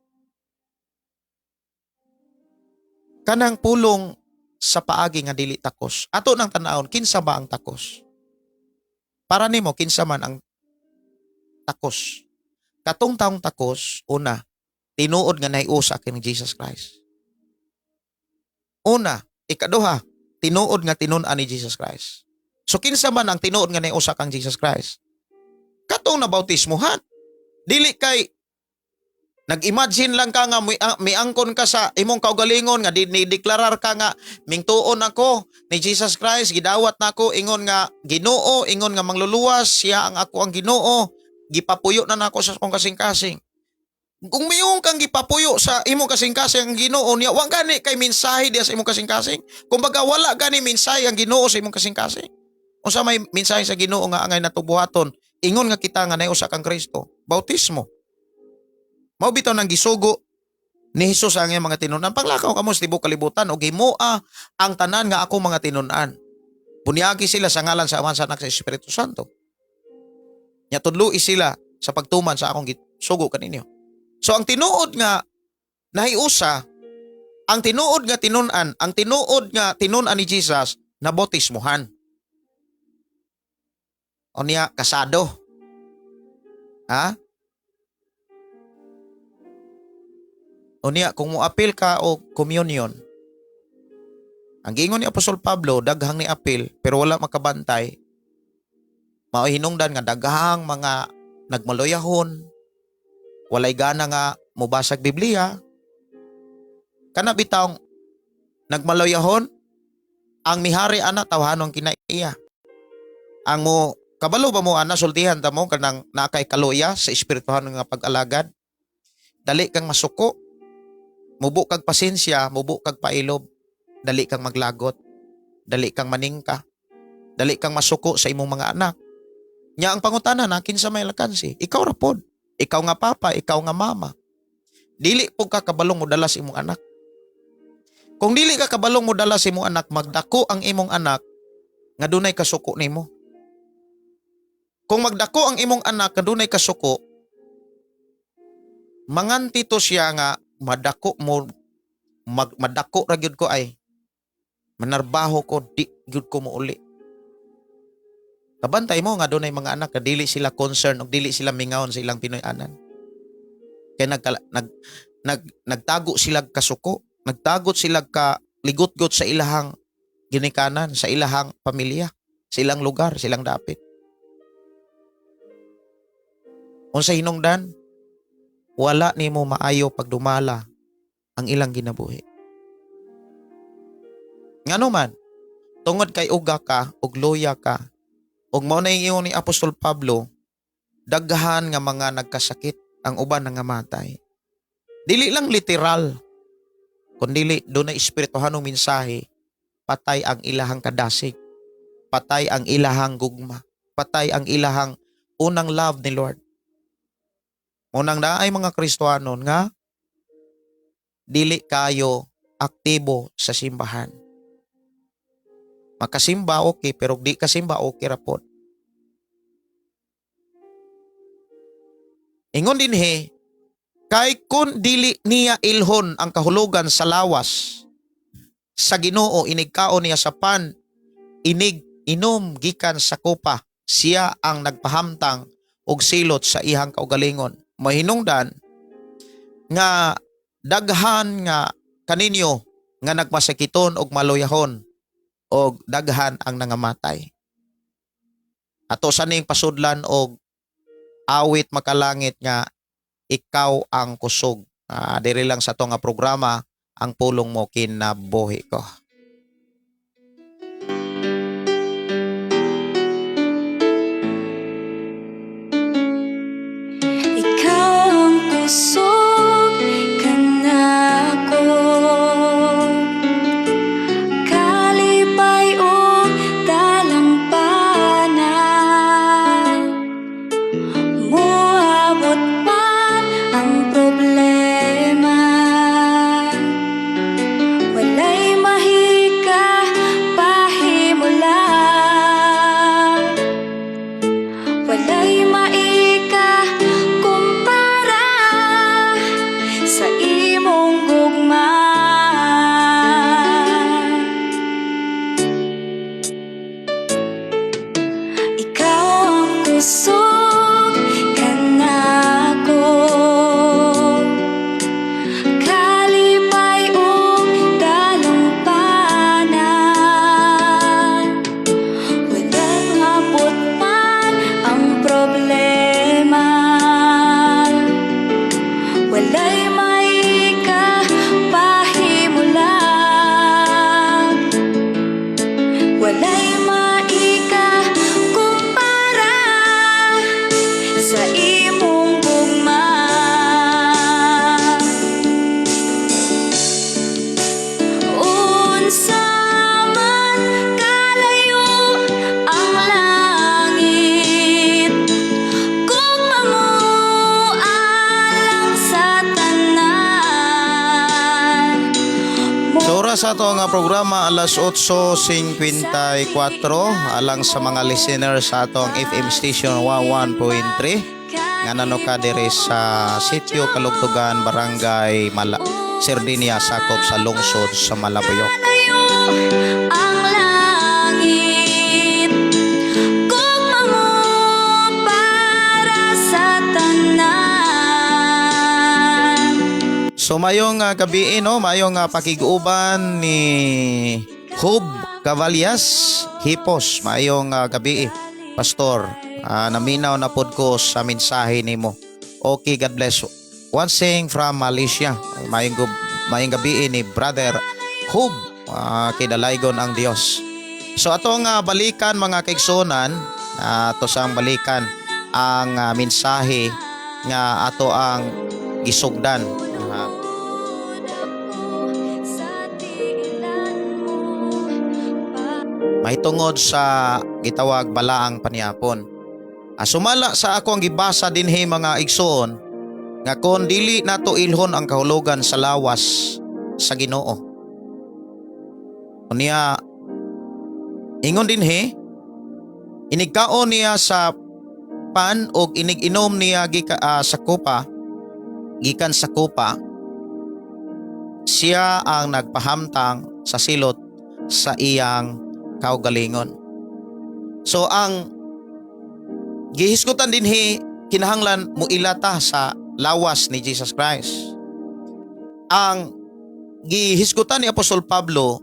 Kanang pulong sa paagi nga dili takos. Ato nang tan-awon kinsa ba ang takos? Para nimo kinsa man ang takos? Katong taong takos, una, tinuod nga naiusa kini Jesus Christ. Una, ikaduha, tinuod nga tinun-an ni Jesus Christ. So kinsa man ang tinuod nga naiusa kang Jesus Christ? Katong nabautismuhan. Dili kay nag-imagine lang ka nga miangkon ka sa imong kaugalingon nga ni-deklarar ka nga mingtuon ako ni Jesus Christ, gidawat nako ingon nga Ginoo, ingon nga mangluluwas siya ang ako ang Ginoo. Gipapuyo na nako sa akong kasing-kasing. Kung mayong kang gipapuyo sa imong kasing-kasing ang Ginoo niya, wa gani kay mensahe diya sa imong kasing-kasing. Kumbaga wala gani mensahe ang Ginoo sa imong kasing-kasing. Unsa may mensahe sa Ginoo nga angay natubuhaton, ingon nga kita nga nayo sa kang Kristo, bautismo. Mao bitaw nang gisugo ni Hesus ang iyang mga tinunan. Paglakaw kamo sa tibuok kalibutan o gimoa ang tanan nga ako mga tinunan. Bunyagi sila sa ngalan sa Ama, sa Anak, sa Espiritu Santo. Nya tudloi sila sa pagtuman sa akong sugo kaninyo. So ang tinuod nga nahiusa, ang tinuod nga tinunan, ang tinuod nga tinunan ni Jesus na bautismuhan. O niya kasado. Ha? O niya kung moapil ka o communion. Ang giingon ni Apostol Pablo, daghang ni apil pero wala makabantay. Mao hinungdan nga daghang mga nagmaloyahon, walay gana nga mobasag Biblia. Kana bitawng nagmaloyahon, ang mihari ana tawhanon kinaiya. Ang mo kabalo ba mo ana sultihan ta mo kanang nakay kaloya sa espirituhan nga pag-alagad. Dali kang masuko, mubo kag pasensya, mubo kag pailob, dali kang maglagot, dali kang maningka, dali kang masuko sa imong mga anak. Nya ang pangutana na kinsa may lakansi? Ikaw ra pod. Ikaw nga papa, ikaw nga mama. Dili pug ka kabalong mo dala sa imong anak. Kung dili ka kabalong mo dala sa imong anak, magdako ang imong anak nga dunay kasuko nimo. Kung magdako ang imong anak nga dunay kasuko, manganti to siya nga madako mo madako ra gyud ko ay manarbaho ko di gyud ko mo uli. Kabantay mo nga dunay mga anak na dili sila concern o dili sila mingaon sa ilang Pinoy-anan. Kaya nagtago sila kasuko, nagtago sila ka ligot-got sa ilahang ginikanan, sa ilahang pamilya, sa ilang lugar, sa ilang dapit. Unsa hinungdan? Wala nimo maayo pagdumala ang ilang ginabuhi. Ngano man, tungod kay uga ka ug loya ka, ug mao na ingon ni Apostol Pablo, daghan nga mga nagkasakit, ang uban nangamatay. Dili lang literal, kundi dunay espirituhanong mensahe, patay ang ilahang kadasig, patay ang ilahang gugma, patay ang ilahang unang love ni Lord. Unang naay mga Kristohanon nga dili kayo aktibo sa simbahan. Makasimba okay, pero di kasimba okay ra pod. Ingon din kay kun dili niya ilhon ang kahulugan sa lawas sa Ginoo, inigkaon niya sa pan, inom gikan sa kopa, siya ang nagpahamtang og silot sa ihang kaugalingon. Mahinungdan nga daghan nga kaninyo nga nagmasakiton og maloyahon og daghan ang nangamatay. Ato saning pasudlan og awit makalangit nga ikaw ang kusog. Diri lang sa to nga programa ang pulong mo kinabuhi ko. Ikaw ang kusog oras sa ato nga programa alas 8:54 alang sa mga listeners sa atong FM station 101.3 nga nanoka diri sa Sitio Kalugtugan, Barangay Sardinia, sakop sa lungsod sa Malabayok. ang langit gugma mo para sa tanan. So mayong gabi mayong pakiguban ni Hub Cavallas Hipos. Mayong gabi Pastor. Naminaw na pod ko sa mensahe nimo. Okay, God bless you. One saying from Malaysia. Mayong gabi ni Brother Hub. Kidalaygon ang Dios. So atong balikan mga kaigsunan, ato sang balikan ang mensahe nga ato ang gisugdan. Mahitungod sa gitawag balaang paniapon. Sumala sa ako ang gibasa dinhi mga igsoon nga kon dili nato ilhon ang kahulugan sa lawas sa Ginoo. Unya ingon dinhi inigkaon niya sa pan og inig-inom niya sa kopa gikan sa kopa. Siya ang nagpahamtang sa silot sa iyang kaugalingon. So ang gihisgutan dinhi kinahanglan mo ilata sa lawas ni Jesus Christ. Ang gihisgutan ni Apostol Pablo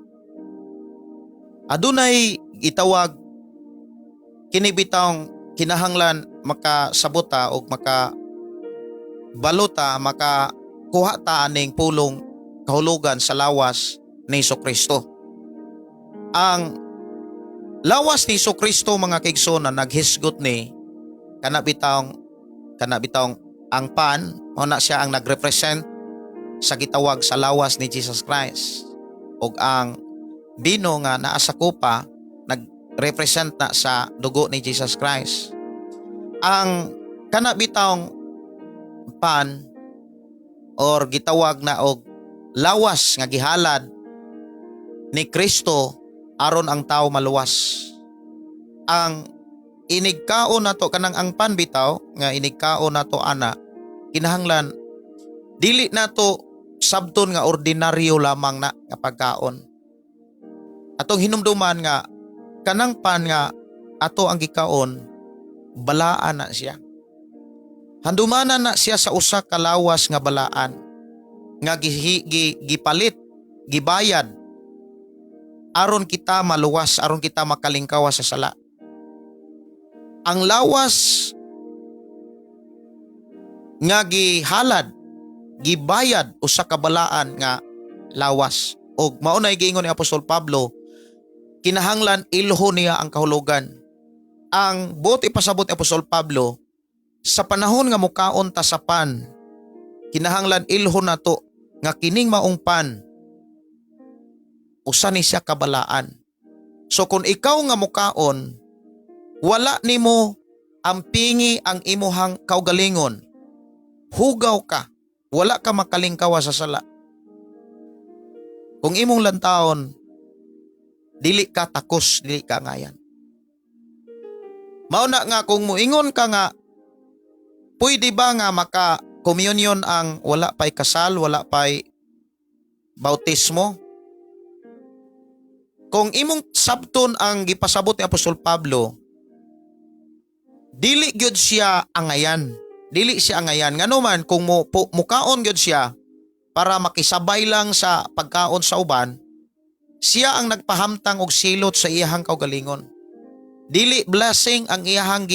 adunay gitawag kini bitawng kinahanglan makasabota og makabalota makakuha ta aning pulong kahulugan sa lawas ni Jesucristo. Ang lawas ni Jesucristo mga kaigsoon naghisgot ni kana bitawng ang pan o na siya ang nagrepresent sa gitawag sa lawas ni Jesus Christ. Og ang bino nga naa sa kopa nagrepresent na sa dugo ni Jesus Christ. Ang kana bitawng pan or gitawag na og lawas nga gihalad ni Kristo aron ang tao maluwas. Ang inigkaon nato kanang ang pan bitaw nga inigkaon nato ana kinahanglan dili nato sabton nga ordinaryo lamang na nga pagkaon. Atong hinumduman nga kanang pan nga ato ang gikaon balaan na siya. Handumanan na siya sa usa ka lawas nga balaan nga gipalit, gibayad aron kita maluwas, aron kita makalingkawas sa sala. Ang lawas nga gihalad, gibayad usa ka balaan nga lawas. Og mao nay giingon ni Apostol Pablo, kinahanglan ilho niya ang kahulugan. Ang buot ipasabot ni Apostol Pablo, sa panahon nga mukaon ta sa pan, kinahanglan ilho nato nga kining maong pan usa ni siya kabalaan. So kung ikaw nga mukaon, wala nimo ampingi ang imuhang kaugalingon, hugaw ka, wala ka makalingkawa sa sala. Kung imong lantawon, dili ka takos, dili ka ngayan. Mao na nga kung muingon ka nga, pwede ba nga maka-communion ang wala pa'y kasal, wala pa'y bautismo? Kung imong sabton ang gipasabot ni Apostol Pablo, dili gyud siya angayan. Dili siya angayan. Ngano man kung mukaon gyud siya para makisabay lang sa pagkaon sa uban, siya ang nagpahamtang og silot sa iyahang kaugalingon. Dili blessing ang iyahang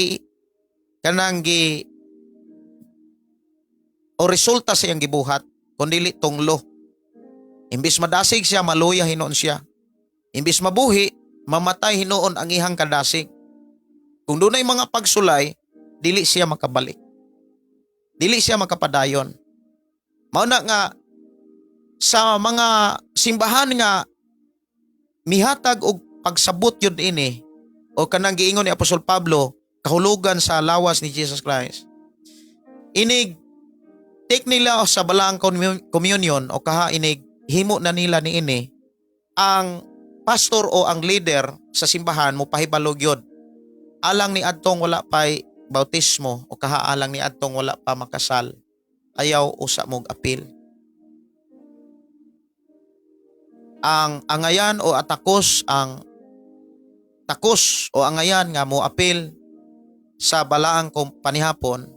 o resulta sa iyang gibuhat, kundi tunglo. Imbis madasig siya, maluya hinoon siya. Imbis mabuhi, mamatay hinoon ang ihang kadasig. Kung dunay mga pagsulay, dili siya makabalik. Dili siya makapadayon. Mao na nga sa mga simbahan nga mihatag og pagsabot yun ini o kanang giingon ni Apostol Pablo kahulugan sa lawas ni Jesus Christ. Inig take nila sa balaang communion o kaha inig himo na nila ni ini ang pastor o ang leader sa simbahan mo pahibalog yun. Alang ni adtong wala pa'y bautismo o kahaalang ni adtong wala pa makasal, ayaw usa mog apil. Ang angayan o atakos ang takos o angayan nga mo apil sa balaang panihapon,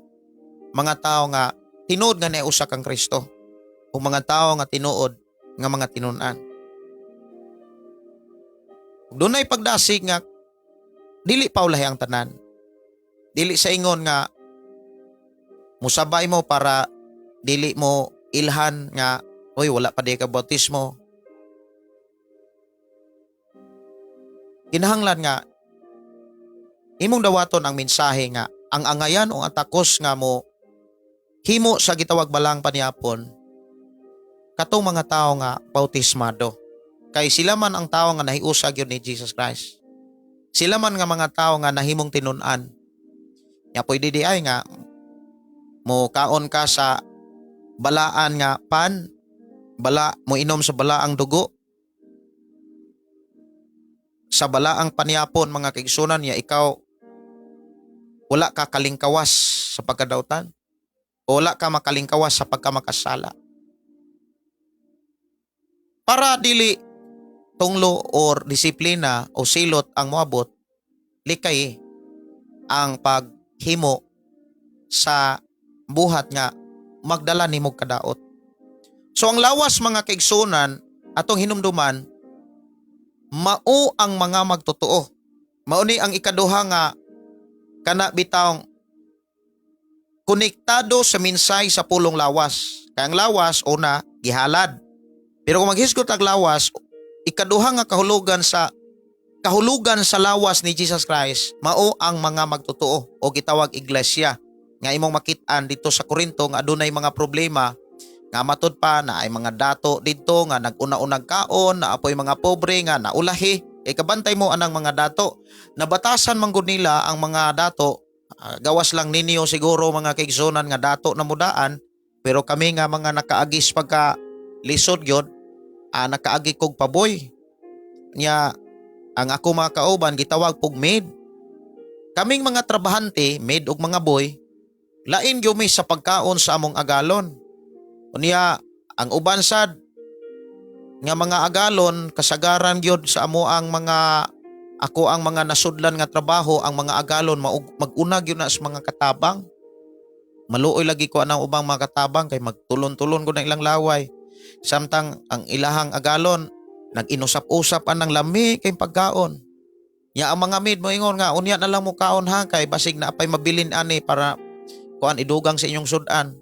mga tao nga tinuod nga usa kang Kristo o mga tao nga tinuod nga mga tinunan. Dunay pagdasig nga dili pa ulahi ang tanan. Dili sa ingon nga musabay mo para dili mo ilhan nga oy wala pa di ka bautismo. Kinahanglan nga imong dawaton ang mensahe nga ang angayan o atakos nga mo himo sa gitawag balang panihapon katong mga tao nga bautismado. Kay sila man ang tao nga nahiusag yun ni Jesus Christ. Sila man nga mga tao nga nahimong tinunan. Nya pwede di ay nga mo kaon ka sa balaan nga pan, bala mo inom sa balaang dugo. Sa balaang paniyapon mga kaigsunan niya ikaw wala ka kalingkawas sa pagkadautan. O wala ka makalingkawas sa pagkamakasala. Para dili tunglo or disiplina o silot ang moabot, likay ang paghimo sa buhat nga magdala nimo kadaot. So ang lawas mga kaigsunan atong hinumduman, mao ang mga magtotoo. Mao ni ang ikaduha nga kana bitawng konektado sa minsay sa pulong lawas. Kaya ang lawas una gihalad. Pero kung maghisgot ang lawas, ikaduha nga kahulugan sa lawas ni Jesus Christ, mao ang mga magtotoo o gitawag iglesia. Nga imong makit-an dito sa Corinto nga adunay mga problema nga matud pa na ay mga dato dito nga naguna-unag kaon, na apoy mga pobre nga naulahi. Kay kabantay mo anang mga dato. Nabatasan man gud nila ang mga dato. Gawas lang ninyo siguro mga kaigsunan nga dato na mudaan, pero kami nga mga nakaagis pagka lisod gyud, nakaagi kog paboy. Nya ang ako mga kauban gitawag pog maid. Kaming mga trabahante, maid og mga boy, lain gyud mi sa pagkaon sa among agalon. Unya ang uban sad nga mga agalon kasagaran gyud sa amo ang mga ako ang mga nasudlan nga trabaho, ang mga agalon mag-unag yun na sa mga katabang. Maluoy lagi ko anang ubang mga katabang kay magtulon-tulon ko na ilang laway. Samtang ang ilahang agalon, nag-inusap-usap anang lami kay pagkaon. Ya ang mga maid mo ingon nga, unya na lang mo kaon ha kay basig na apay mabilin ani para kuan idugang sa inyong sudan.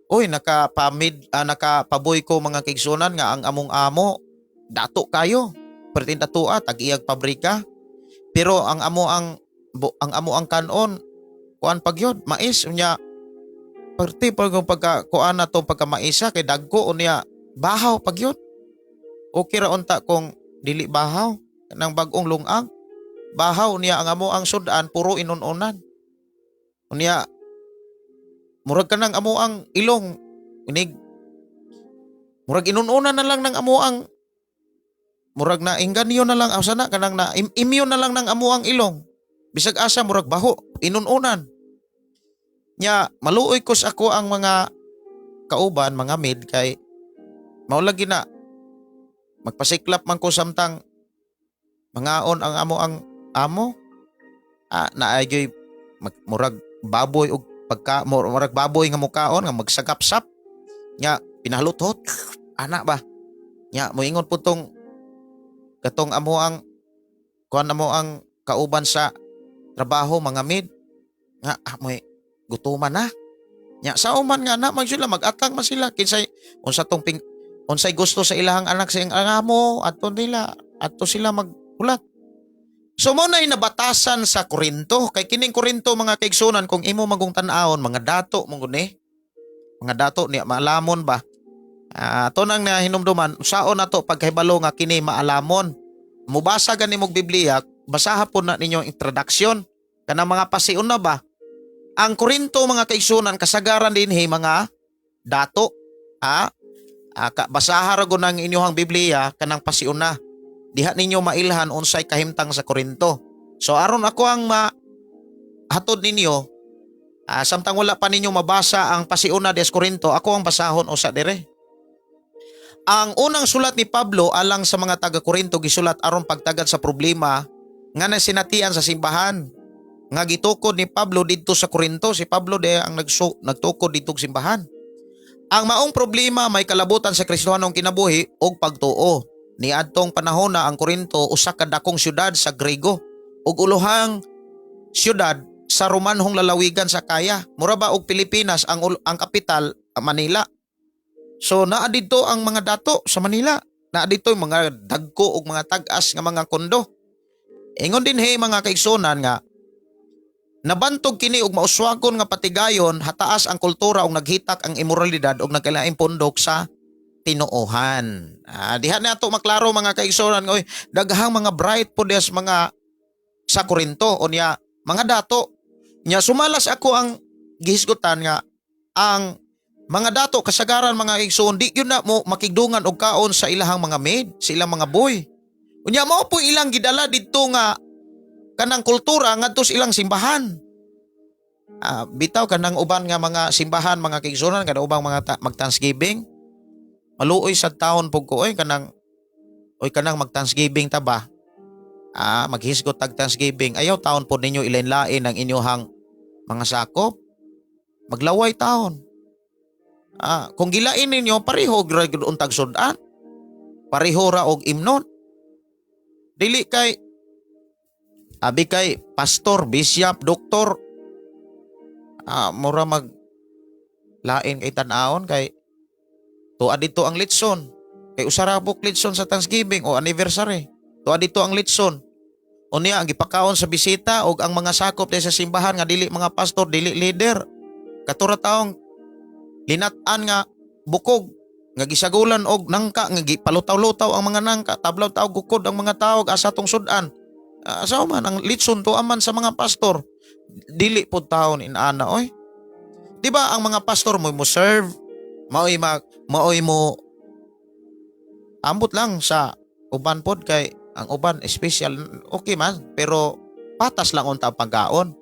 Uy, nakapaboy ko mga kaigsunan nga ang among amo, dato kayo. Pertin datua tag-iyag pabrika. Pero ang amo ang kanon kuan pagyod mais unya perti pagka kuan na to pagka maisa kay dagko unya bahaw pagyod. Okay ra unta kung dili bahaw nang bag-ong lungag. Bahaw niya ang amo ang sudan puro inununan. Unya murag kanang amo ang ilong unig murag inununan na lang ng amo ang murag na inganyo na lang sana kanang na immune na lang ng amo ang ilong. Bisag asa murag baho inununan. Nya maluoy ko sa ako ang mga kauban, mga maid kay mao lagi na magpasiklap man ko samtang mangaon ang amo naaygoy murag baboy og murag baboy nga mukaon nga magsagapsap. Nya pinalutot ana ba. Nya moingon putong katong amo ang kuan amo ang kauban sa trabaho mga maid nga moy gutuman na. Nya sa uman nga na man sila mag-atang man sila kinsay unsay gusto sa ilahang anak sa amo adto sila magpulat. So mo na nabatasan sa Corinto kay kining Corinto mga kaigsunan kung imo magong tan-awon mga dato mong guni. Mga dato ni maalamon ba. Ato nang na hinumduman saon nato pagkahibalo nga kini maalamon. Mubasa gani mog Biblia, basaha po na ninyo introduction kana mga pasiun na ba. Ang Corinto mga kaigsunan kasagaran din mga dato Basaha ra gud ng inyong Biblia kanang pasiuna. Diha ninyo mailhan unsay kahimtang sa Korinto. So aron ako ang hatod ninyo, samtang wala pa ninyo mabasa ang pasiuna des Korinto, ako ang basahon usa dire. Ang unang sulat ni Pablo alang sa mga taga-Korinto gisulat aron pagtagad sa problema nga nasinatian sa simbahan. Nga gitukod ni Pablo didto sa Korinto, si Pablo de ang nagtukod didto sa simbahan. Ang maong problema may kalabutan sa Kristohanong kinabuhi og pagtuo. Niadtong panahon na ang Korinto usa ka dakong syudad sa Grego ug ulohang syudad sa Romanhong lalawigan sa Kaya. Mura ba og Pilipinas ang kapital Manila. So naa dito ang mga dato sa Manila. Naa dito yung mga dagko ug mga tag-as nga mga kondo. Ingon din mga kaigsunan nga nabantog kini og mauswagon nga patigayon hataas ang kultura ug naghitak ang immoralidad ug nagkalaing pundok sa tinuohan. Diha na ato maklaro mga kaigsunan nga daghang mga bright po des mga sa Korinto o niya mga dato. Nya sumalas ako ang gihisgutan nga ang mga dato kasagaran mga igsoon di yun na mo makigdungan og kaon sa ilahang mga maid, sa ilang mga boy. Unya mao po ilang gidala didto nga kanang kultura ngadto sa ilang simbahan. Bitaw kanang uban nga mga simbahan mga kaigsunan kanang ubang mga mag-Thanksgiving. Maluoy sa taon pug ko kanang mag-Thanksgiving ta ba? Maghisgot tag Thanksgiving. Ayaw taon po ninyo ilain-lain ang inyohang mga sakop. Maglaway taon. Kung gilain ninyo, pareho grad untag sudan. Pareho ra og imnon. Dili kay abi kay pastor, bishop, doktor. Mura mag lain kay tan-aon kay tuwa dito ang litson. Kay usarabok litson sa Thanksgiving o anniversary. Tuwa dito ang litson. Unya ang gipakaon sa bisita og ang mga sakop sa simbahan nga dili mga pastor, dili leader. Katura taong linat-an nga bukog nga gisagulan og nangka nga gipalutaw-lutaw ang mga nangka, tablaw taog gukod ang mga tawag asa tong sudan. Asaw man ang litson to aman sa mga pastor. Dili po taon inana oy. Di ba ang mga pastor mo serve, maoy mo ambot lang sa uban pod kay ang uban special okay man pero patas lang unta pagkaon.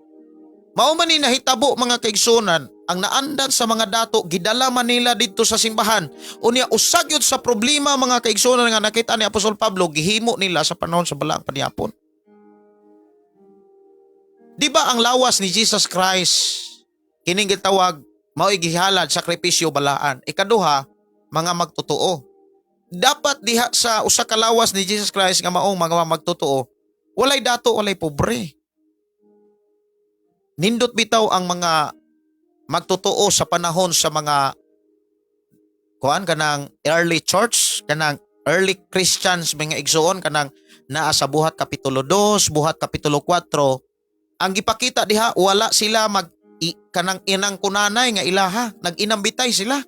Mao man ni nahitabo mga kaigsunan ang naandan sa mga dato gidala man nila didto sa simbahan. Unya usag yun sa problema mga kaigsunan nga nakita ni Apostol Pablo gihimo nila sa panahon sa balaang panihapon. Di ba ang lawas ni Jesus Christ kining gitawag mao'y gihalad sakripisyo balaan. Ikaduha, mga magtotoo. Dapat diha sa usa ka lawas ni Jesus Christ nga maong mga magtotoo, walay dato, walay pobre. Nindot bitaw ang mga magtotoo sa panahon sa mga kanang early church, kanang early Christians mga igsoon kanang naa sa Buhat Kapitulo 2, Buhat Kapitulo 4. Ang gipakita diha wala sila kanang inang kunanay nga ilaha, nag-inambitay sila.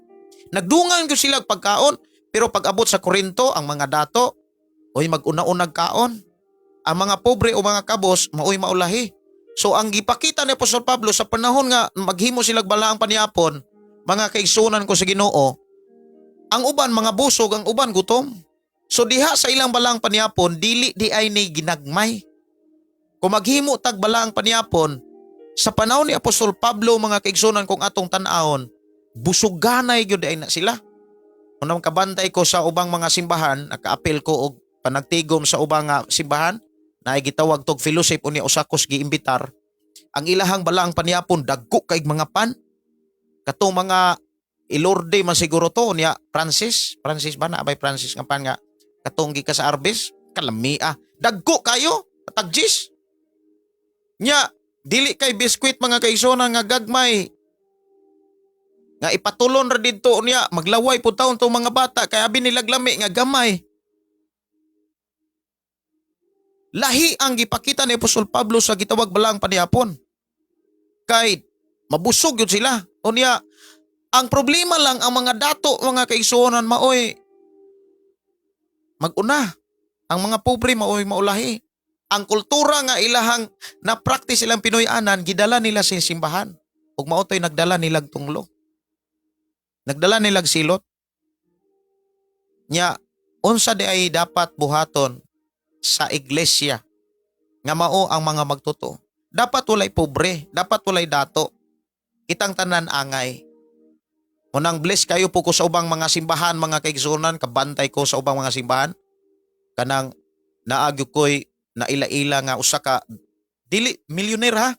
Nagdungan gyud sila pagkaon, pero pag abot sa Korinto ang mga dato mag-una-unag kaon. Ang mga pobre o mga kabos maoy maulahi. So ang gipakita ni Apostol Pablo sa panahon nga maghimo sila balaang panihapon, mga kaigsunan ko sa Ginoo, ang uban mga busog, ang uban gutom. So diha sa ilang balaang panihapon dili di ay ni ginagmay. Kung maghimo tag balaang panihapon sa panahon ni Apostol Pablo mga kaigsunan kung atong tan-awon, busuganay gyud ay na sila. Unang kabantay ko sa ubang mga simbahan, nakaapil ko og panagtigom sa ubang simbahan na ay gitawag tog fellowship unya usakos giimbitar. Ang ilahang balaang panihapon dagko kay mga pan. Katong mga Ilorde man siguro to unya Francis ba na abay Francis nga pan nga katong gi ka sa Arbes, kalamia. Dagko kayo, tagjis. Nya dili kay biskwit mga kaigsonan nga gagmay. Nga ipatulon ra didto unya maglaway pud taon tong mga bata kay abi nilaglami nga gamay. Lahi ang gipakita ni Apostol Pablo sa gitawag balaang panihapon. Kay mabusog yun sila. Unya, ang problema lang ang mga dato, mga kaigsuonan maoy maguna. Ang mga pobre maoy maulahi. Ang kultura nga ilahang na-practice ilang Pinoy-anan, gidala nila sa simbahan. Ug mao toy nagdala nilag tunglo. Nagdala nilag silot. Nya unsa di ay dapat buhaton sa iglesia nga mao ang mga magtuto. Dapat walay pobre, dapat walay dato. Kitang tanan angay. Unang bless kayo po ko sa ubang mga simbahan, mga kaigsunan, kabantay ko sa ubang mga simbahan. Kanang naagyo ko'y naila-ila nga usa ka dili millionaire ha.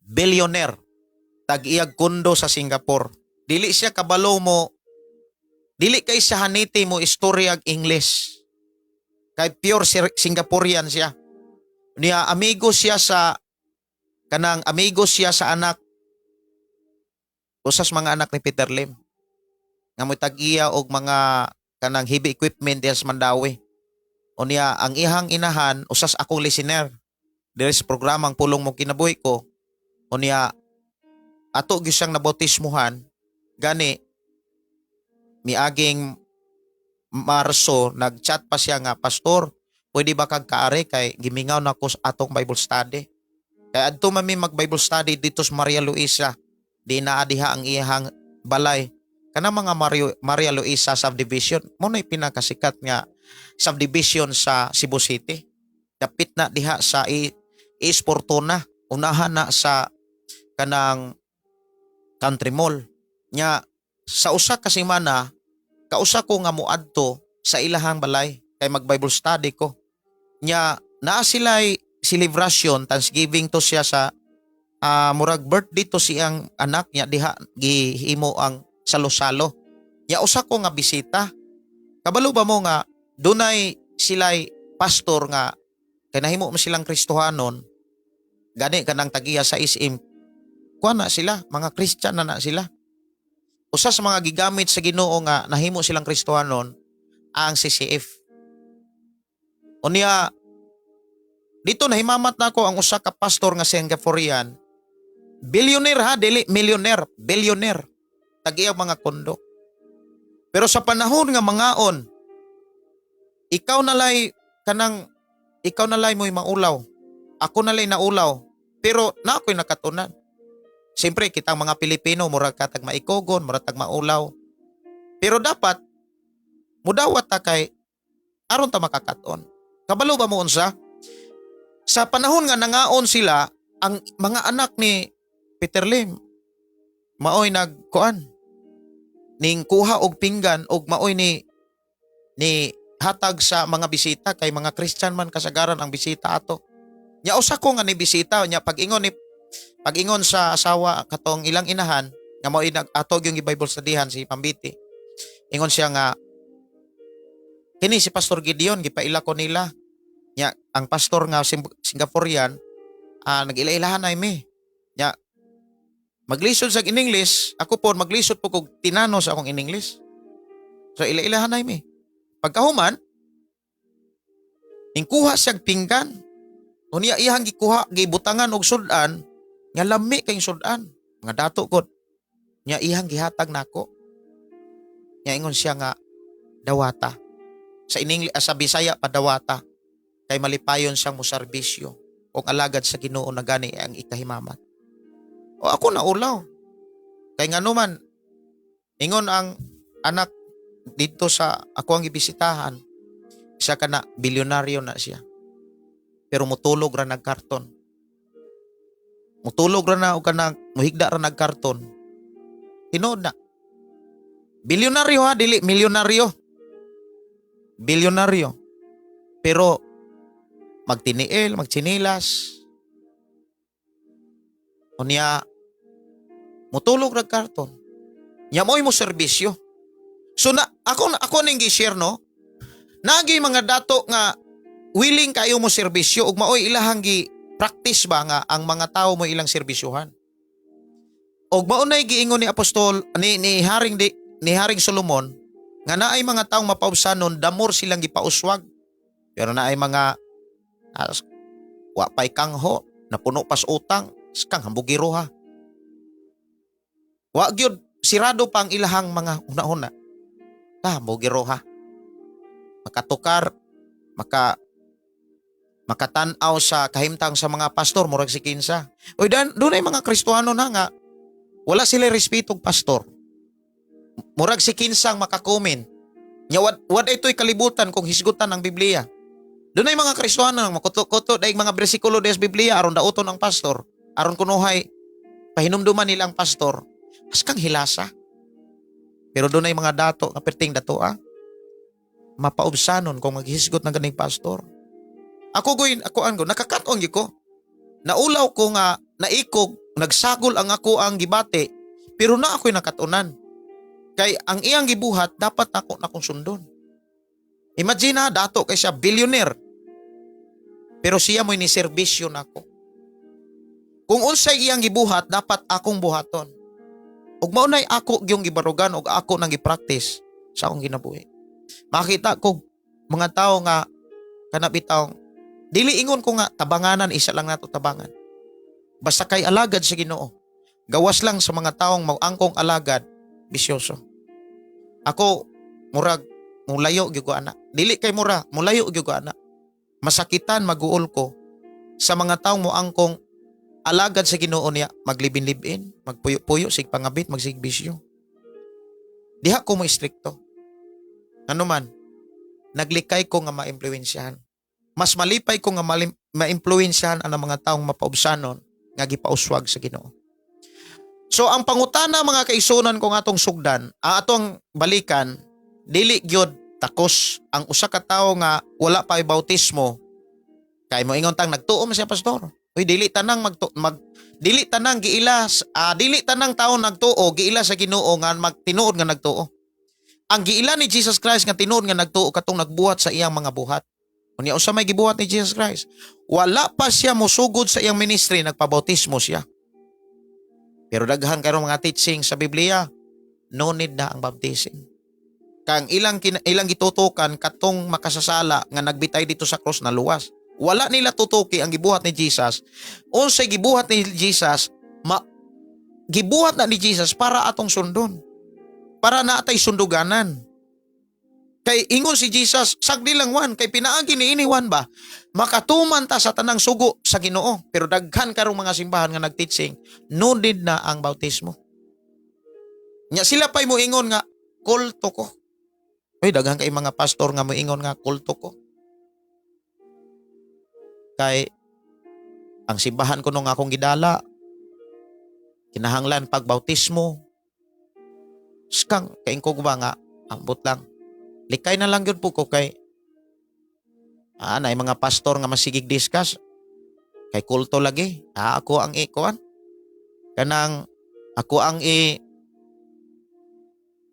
Billionaire. Tag-iyag kondo sa Singapore. Dili siya kabalo mo. Dili kay siya haniti mo istoryag English. Kay pure Singaporean siya. Niya amigo siya sa anak usas mga anak ni Peter Lim. Nga mo tag-iya og mga kanang heavy equipment diya sa Mandawi. O niya ang ihang inahan usas akong listener. Diri sa programang Pulong Mo Kinabuhi Ko. O niya ato gyud siyang nabautismuhan gani miaging Marso nagchat pa siya nga, pastor, pwede ba kag kaari kay gimingaw na ko sa atong Bible study. Kay adto mami mag Bible study dito sa Maria Luisa. Di naa diha ang iyang balay. Kana mga Maria Luisa subdivision mo na pinakasikat nga subdivision sa Cebu City. Dapit na diha sa East Fortuna, unahan na sa kanang Country Mall. Nya sa usa ka semana kausa ko nga moadto sa ilahang balay kay mag Bible study ko. Nya naa sila'y celebration, Thanksgiving to siya sa murag birthday to siyang anak niya diha gihimo ang salo-salo. Nya usa ko nga bisita. Kabalo ba mo nga dunay sila'y pastor nga kay nahimo mo silang Kristohanon. Gani kanang tagiya sa SM. Kuha na sila, mga Christian na sila. Usa sa mga gigamit sa Ginoo nga nahimo silang Kristohanon ang CCF. Unya dito nahimamat na ako ang usa ka pastor nga Singaporean. Billionaire ha, dili millionaire, billionaire. Tag-iya mga kondo. Pero sa panahon nga mangaon, ikaw nalay mo'y maulaw. Ako nalay naulaw. Pero na ako'y nakatunan. Siyempre, kitang mga Pilipino, murag katag maikogon, murag tag maulaw. Pero dapat, mudawat ta kay, aron ta makakaton. Kabalo ba mo unsa? Sa panahon nga nangaon sila, ang mga anak ni Peter Lim, maoy nagkuan, ning kuha og pinggan, og maoy ni hatag sa mga bisita, kay mga Christian man kasagaran ang bisita ato. Nya usa ko nga ni bisita, nya pag-ingon sa asawa katong ilang inahan nga mao nag-atog yung Bible studyhan si Pambiti. Ingon siya nga kini si Pastor Gideon gipaila ko nila. Nya ang pastor nga Singaporean nag-ila-ilahan na mi. Nya maglisod sa in-English, ako po maglisod po kog tinano sa akong in-English. So ila-ilahan na mi. Pagkahuman kuha siya pinggan. Unya iyang gikuha gibutangan og sudan. Nga lami kayong sudan. Mga dato ko. Nya ihang gihatag nako. Nya ingon siya nga dawata. Sa Bisaya pa dawata. Kay malipayon siyang moserbisyo. Kung alagad sa Ginoo na gani ang ikahimamat. O ako na ulaw. Kay nga naman, ingon ang anak dito sa ako ang ibisitahan. Siya ka na, bilyonaryo na siya. Pero mutulog ra nagkarton. Mutulog ra na o kanang muhigda ra nagkarton. Tinood na. Bilyonaryo ha, dili milyonaryo. Bilyonaryo. Pero magtiniil, magtsinilas. Unya mutulog ra karton. Nya mo'y mo serbisyo. So na ako ning gi-share no. Nagi mga dato nga willing kayo mo serbisyo ug maoy ilahang gi practice ba nga ang mga tao mo ilang serbisyuhan. Og maunay giingon ni apostol ni Haring Solomon nga naay mga taong mapaubsanon damor silang gipauswag. Pero naay mga wa pay kangho napuno pas utang kang hambugiro ha. Wa gyud sirado pa ang ilahang mga una-una. Hambugiro ha. Makatukar makatanaw sa kahimtang sa mga pastor murag si kinsa. Oy doon ay mga Kristohano na nga wala sila respetong pastor. Murag si kinsang makakomen Nya what ito'y kalibutan kung hisgutan ng Biblia. Doon ay mga Kristohanon makuto-kuto daig mga bersikulo des Biblia aron dauton ang pastor, aron kunuhay pahinumduman nila ang pastor. As kang hilasa. Pero doon ay mga dato nga perting dato mapaubsanon kung maghisgot ng ganing pastor. Ako nakakatong gyud ko. Naulaw ko nga naikog, nagsagol ang ako ang gibati, pero na ako'y nakatunan. Kay ang iyang gibuhat dapat ako na kong sundon. Imagine dato kay siya billionaire. Pero siya mo'y ni serbisyo nako. Kung unsay iyang gibuhat dapat akong buhaton. Ug maunay ako gyung gibarugan ug ako nang gipractice sa akong ginabuhi. Makita ko mga tao nga kanabitaw dili ingon ko nga tabanganan isa lang nato tabangan. Basta kay alagad sa Ginoo. Gawas lang sa mga taong mauangkong alagad bisyoso. Ako murag mulayo gyud ko ana. Dili kay mura, mulayo gyud ko ana. Masakitan maguol ko sa mga taong moangkong alagad sa Ginoo niya, maglibin-libin, magpuyo-puyo sig pangabit, magsigbisyo. Diha ko mo istrikto. Ano man, naglikay ko nga maimpluwensyahan. Mas malipay ko nga maimpluwensyahan ang mga taong mapaubsanon nga gipauswag sa Ginoo. So ang pangutana mga kaisunan ko nga atong sugdan, atong balikan, dili gyud takos ang usa ka tawo nga wala pa bautismo kay mo ingon tang nagtuo man siya pastor. Uy dili tanang dili tanang giila dili tanang tawo nagtuo giila sa Ginoo nga magtinuod nga nagtuo. Ang giila ni Jesus Christ nga tinuod nga nagtuo katong nagbuhat sa iyang mga buhat. Unya usa may gibuhat ni Jesus Christ. Wala pa siya mosugod sa iyang ministry, nagpabautismo siya. Pero daghan karon mga teaching sa Biblia, no need na ang baptism. Kang ilang gitutukan katong makasasala nga nagbitay dito sa cross na luwas. Wala nila tutuki ang gibuhat ni Jesus. Unsay gibuhat ni Jesus, gibuhat na ni Jesus para atong sundon. Para naatay sunduganan. Kay ingon si Jesus, sagdi lang wan, kay pinaagi ni iniwan ba, makatuman ta sa tanang sugo sa Ginoo. Pero daghan karong mga simbahan nga nagteaching, no need na ang bautismo. Nya sila pa'y mo ingon nga, kulto ko. Uy, daghan kay mga pastor nga mo ingon nga, kulto ko. Kay ang simbahan ko nung akong gidala, kinahanglan pagbautismo. Skang, kain ko ba nga, ambot lang. Likay na lang yun po ko kay na mga pastor nga masigig discuss. Kay kulto lagi. Ako ang ikuan. Kanang ako ang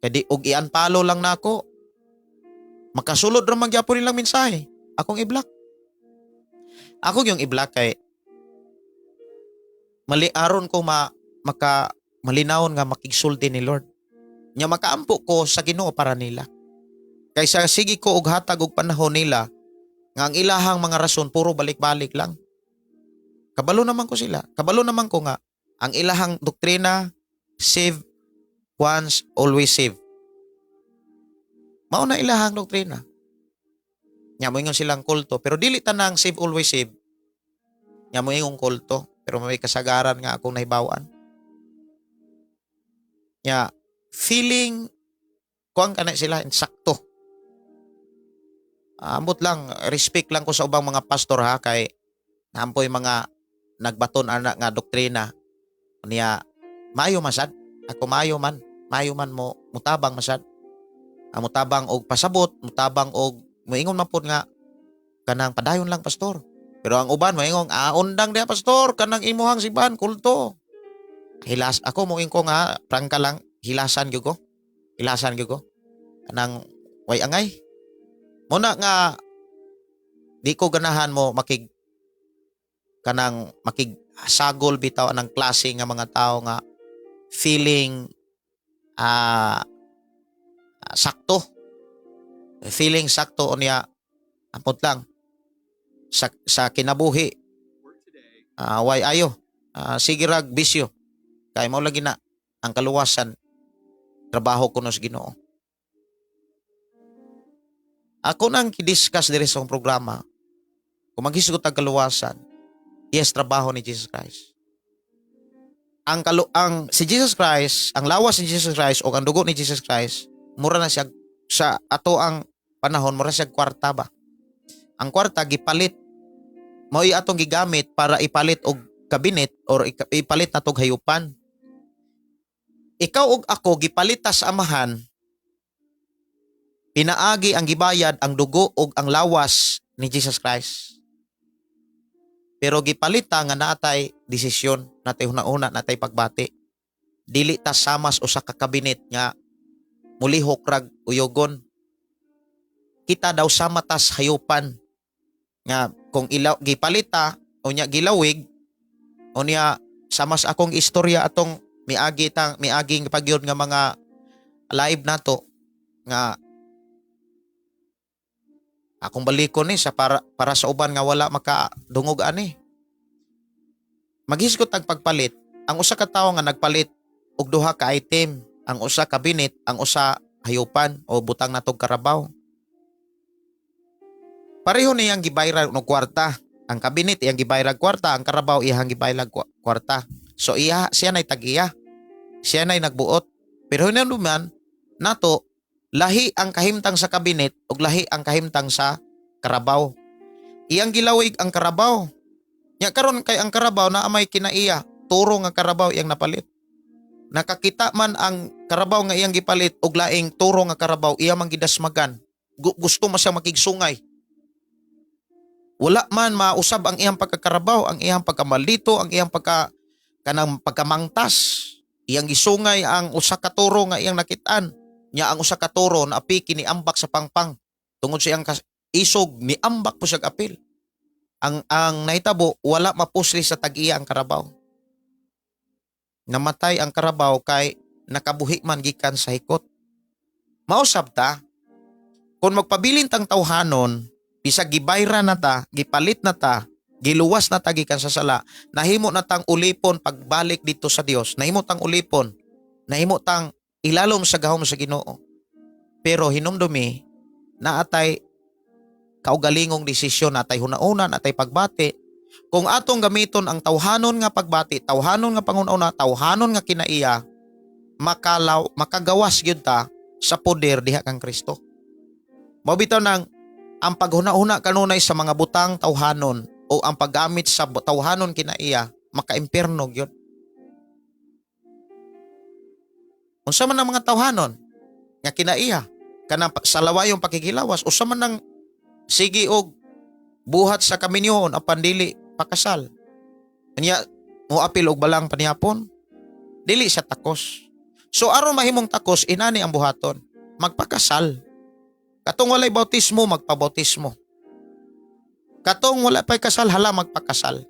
kadi og i-unfollow lang na ako. Makasulod ra man gyapon nilang mensahe. Akong i-block. Ako yung i-block kay mali aron ko malinawon nga makigsulti ni Lord. Nya makaampo ko sa Ginoo para nila. Kaysa sige ko og hatag og panahon nila nga ang ilahang mga rason puro balik-balik lang. Kabalo naman ko sila. Kabalo naman ko nga ang ilahang doktrina save once always save. Mao na ilahang doktrina. Nya mo ingon silang kulto pero dili tanang save always save. Nya mo ingon kulto pero may kasagaran nga akong nahibawan. Nya feeling kuang kana sila insakto. Ambot lang, respect lang ko sa ubang mga pastor ha, kay nampoy mga nagbaton anak nga doktrina. Niya, mayo masad. Ako mayo man mo, mutabang masad. Mutabang og pasabot, mutabang og, muingon man po nga, kanang padayon lang pastor. Pero ang uban, muingon, undang dia pastor, kanang imuhang simbahan, kulto. Ako muing ko nga, prangka lang, hilasan gyud ko. Kanang, way angay. Muna nga di ko ganahan mo makigsagol bitaw anang klase nga mga tao nga feeling sakto. Feeling sakto unya ampot lang sa kinabuhi. Way ayo. Sige rag bisyo. Kay mao lagi na ang kaluwasan trabaho kuno sa Ginoo. Ako nang kidiscuss diri sa programa, kung maghisgot ang kaluwasan, yes, trabaho ni Jesus Christ. Si Jesus Christ, ang lawas ni Jesus Christ o ang dugo ni Jesus Christ, mura na siya sa ato ang panahon mura siya kwarta ba. Ang kwarta gipalit mao'y atong gigamit para ipalit og kabinet or ipalit natog hayupan. Ikaw ug ako gipalita sa amahan, pinaagi ang gibayad ang dugo ug ang lawas ni Jesus Christ. Pero gipalita nga natay desisyon, natay hunahuna, natay pagbati. Dili ta samas usa ka kabinet nga mulihok rag uyogon. Kita daw sama tas hayupan nga kung ilaw gipalita unya gilawig unya samas akong istorya atong miaging pagyod nga mga live nato nga akong balikon ni sa para sa uban nga wala makadungog ani. Maghisgot ang pagpalit, ang usa ka tawo nga nagpalit og duha ka item, ang usa kabinet, ang usa hayupan o butang natog karabaw. Pareho niyang gibayran og kwarta. Ang kabinet iyang gibayran kwarta, ang karabaw iyang gibayran kwarta. So siya nay tag-iya. Siya nay nagbuot. Pero hinuman nato lahi ang kahimtang sa kabinet ug lahi ang kahimtang sa karabaw. Iyang gilawig ang karabaw. Nya karon kay ang karabaw na amay kinaiya, turo nga karabaw iyang napalit. Nakakita man ang karabaw nga iyang gipalit og laing turo nga karabaw iya man gidasmagan. Gusto man siya makigsungay. Wala man mausab ang iyang pagkakarabaw, ang iyang pagkamaldito, ang iyang pagkamangtas. Iyang gisungay ang usa ka turo nga iyang nakitaan. Nya ang usa ka turo na api kini ambak sa pangpang. Tungod sa iyang isog ni ambak po siya apil. Ang nahitabo wala mapusli sa tag-iya ang karabaw. Namatay ang karabaw kay nakabuhi man gikan sa hikot. Mausab ta kung magpabilin tang tawhanon bisag gibayra na ta, gipalit na ta, giluwas na ta gikan sa sala, nahimo na tang ulipon pagbalik dito sa Dios. Nahimo tang ulipon. Nahimo tang ilalom sa gahom sa Ginoo. Pero hinumdumi na atay kaugalingong desisyon, natay hunauna, natay pagbati. Kung atong gamiton ang tawhanon nga pagbati, tawhanon nga pangununa, tawhanon nga kinaiya, makagawas gyud ta sa poder diha kang Kristo. Mao bitaw nang ang paghuna-huna kanunay sa mga butang tawhanon o ang paggamit sa tawhanon kinaiya, maka-impierno gyud. Unsa man ang mga tawhanon nga kinaiya kanang sa lawayong pakikilawas, usa man ang sige og buhat sa kaminyoon apan dili pakasal. Anya moapil og balang panihapon, dili siya takos. So aron mahimong takos, inani ang buhaton, magpakasal. Katong walay bautismo, magpabautismo. Katong wala pa'y kasal, hala magpakasal.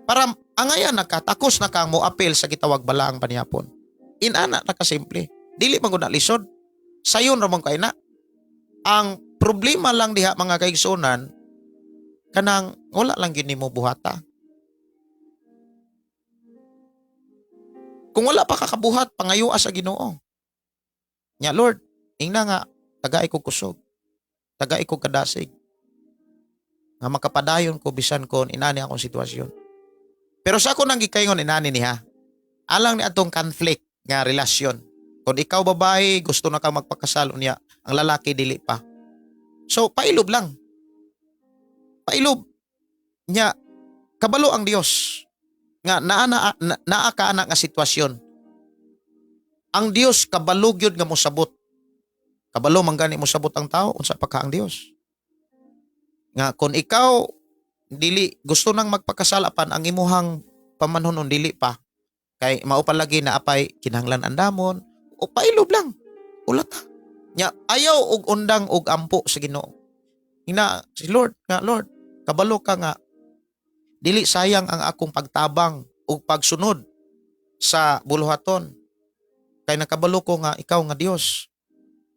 Para angayan nakatakos na kang moapil sa gitawag balaang panihapon. Inana nakasimple. Dili man gud na lisod. Sayon ramon kay na. Ang problema lang diha mga kaigsunan, kanang wala lang gyud nimo buhata. Kung wala pa kakabuhat, pangayoa sa Ginoo. Nya Lord, ingna nga tagay ko kusog. Tagay ko kadasig. Nga makapadayon ko bisan kon inani akong sitwasyon. Pero sa ako nang gikaingon inani niha, alang ni atong conflict nga relasyon. Kung ikaw babae, gusto na kang magpakasal unya, ang lalaki dili pa. So, pailob lang. Pailob. Nya, kabalo ang Dios. Nga, naa ka anak nga sitwasyon. Ang Dios, kabalo gyud nga mosabot. Kabalo man gani mosabot ang tao, unsa pa ka ang Dios. Nga, kung ikaw, dili, gusto nang magpakasal apan ang imuhang pamanhonon dili pa. Kay mao pa lagi na apay kinahanglan andamon, o pailob lang. Ulata. Nya, ayaw og undang og ampo sa Ginoo. Ina si Lord, nga Lord, kabalo ka nga dili sayang ang akong pagtabang ug pagsunod sa buluhaton. Kay nakabalo ko nga ikaw nga Dios.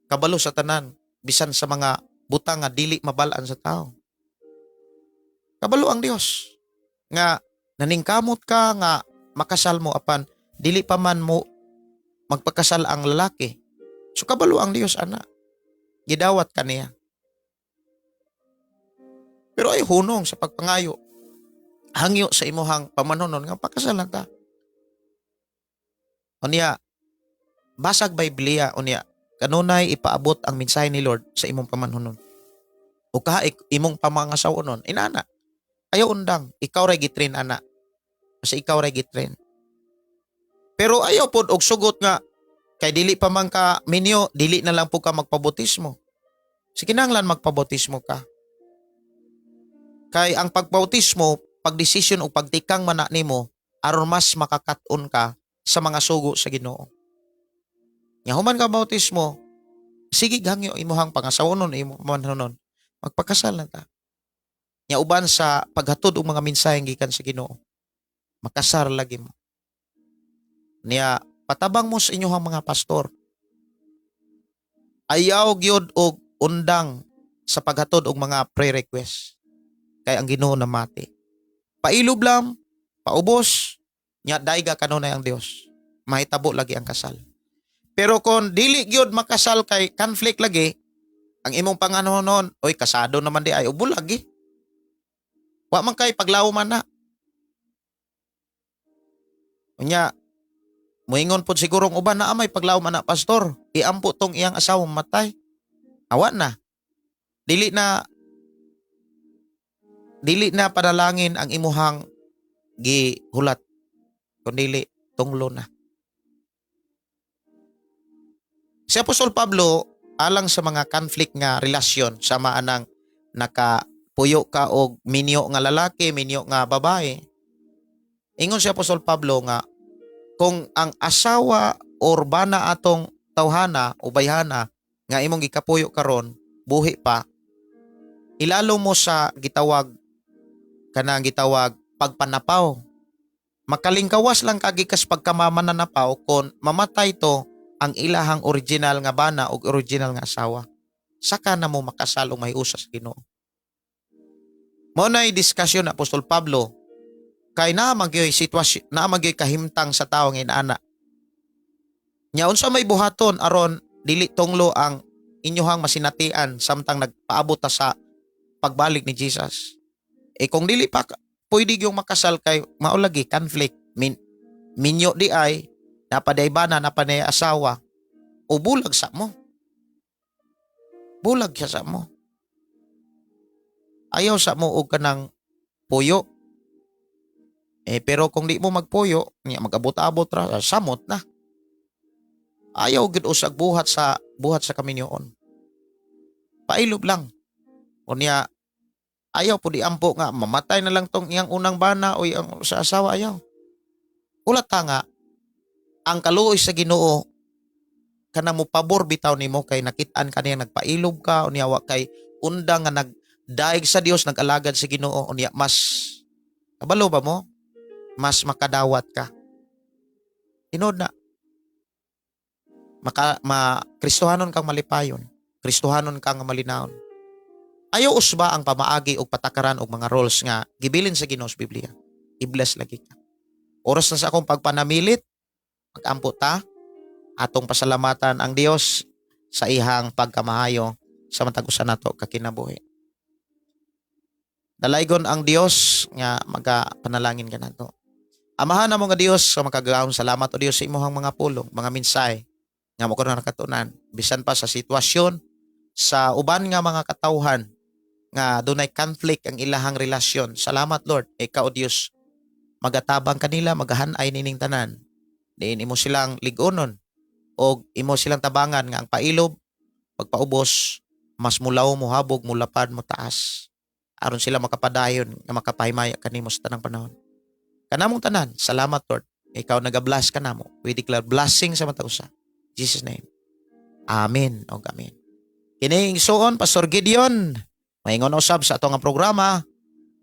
Kabalo sa tanan bisan sa mga butang nga dili mabalaan sa tao. Kabalo ang Dios nga naningkamot ka nga makasal mo apan dili pa man mo magpakasal ang lalaki. So kabalo ang Dios ana. Gidawat ka niya. Pero ay hunong sa pagpangayo. Hangyo sa imuhang pamanonon nga pakasalan ta. Unya basag Biblia unya kanunay ipaabot ang mensahe ni Lord sa imong pamanhunon. O imong pamangasawa nun, inana. Ayaw undang, ikaw ray gitrain ana. Kasi ikaw ray gitrain. Pero ayaw pod og sugot nga kay dili pa man ka minyo, dili na lang po ka magpabautismo. Sige nanglan magpabautismo ka. Kay ang pagbautismo, pagdesisyon o pagtikang man na nimo aron mas makakaton ka sa mga sugo sa Ginoo. Nya human ka bautismo, sige gangyo imuhang pangasawonon imo manhunon. Magpakasal na ta. Nya uban sa paghatod og mga mensahe gikan sa Ginoo. Makasar lagi mo. Niya patabang mo sa inyong mga pastor. Ayaw gyud og undang sa paghatod og mga prayer request. Kay ang Ginoo na mati. Pailob lang, paubos, nya dayga kanunay ang Dios. Mahitabo lagi ang kasal. Pero kung dili gyud makasal kay conflict lagi, ang imong panganunon, oy kasado naman di ay ubo lagi. Wa man kay paglaw man na. Unya, muingon po sigurong uban na amay paglaw man na pastor. Iampo tong iyang asawang matay. Awa na. Dili na panalangin ang imuhang gihulat. Kundi tunglo na. Si Apostol Pablo, alang sa mga conflict nga relasyon, sama anang nakapuyo ka og minyo nga lalaki, minyo nga babae. Ingon si Apostol Pablo nga, kung ang asawa or bana atong tawhana o bayhana nga imong gikapuyo karon buhi pa, ilalo mo sa gitawag pagpanapaw. Makalingkawas lang kagikas pagkamamananapaw kon mamatay to ang ilahang original nga bana o original nga asawa. Saka na mo makasal o may usas Ginoo. Mao nay diskusyon na Apostol Pablo kay naamagyoy sitwasyon, naamagyoy kahimtang sa tawo nga inaana. Nya unsa may buhaton aron dili tunglo ang inyohang masinatian samtang nagpaabot ta sa pagbalik ni Jesus. Kung dili pa pwede yung makasal kay maulagi conflict. Minyo di ay napaday bana, napaday asawa o bulag sa mo. Bulag siya sa mo. Ayaw sa mo og kanang puyo. Pero kung di mo magpuyo, mag-abot-abot ra, samot na. Ayaw gid usag buhat sa kaminyoon. Pailob lang. Unya ayaw po di ampo nga mamatay na lang tong iyang unang bana o iyang sa asawa ayaw. Ulat ta nga ang kaluoy sa Ginoo kanang mo pabor bitaw nimo kay nakit-an kaniya nagpailob ka unya wa kay undang nga nagdaig sa Dios nag-alagad sa Ginoo unya mas kabalo ba mo? Mas makadawat ka. Tinod na. Kristohanon kang malipayon. Kristohanon kang malinawon. Ayaw usba ang pamaagi o patakaran o mga roles nga gibilin sa Ginoo sa Biblia. I-bless lagi ka. Oras na sa akong pagpanamilit, mag-ampo ta, atong pasalamatan ang Dios sa ihang pagkamahayo sa matag-usa nato kakinabuhi. Dalaygon ang Dios nga magapanalangin ka nato. Amahan na mo nga Dios sa makagawon, salamat o Dios sa imong mga pulong, mga mensahe nga mo ko na nakatunan. Bisan pa sa sitwasyon, sa uban nga mga katawhan nga dunay conflict ang ilahang relasyon. Salamat Lord, ikaw Dios, magatabang kanila, magahanay nining tanan. Diin imo silang ligonon o imo silang tabangan nga ang pailob, pagpaubos, mas mulaw mo habog, mulapad mo taas. Aron sila makapadayon nga makapahimaya kanimo sa tanang panahon. Kanamong tanan, salamat Lord. Ikaw nagabless ka namo. We declare blessing sa matausa. Jesus name. Amen o amen. Kining suon, Pastor Gideon, maingon usab sa atong programa,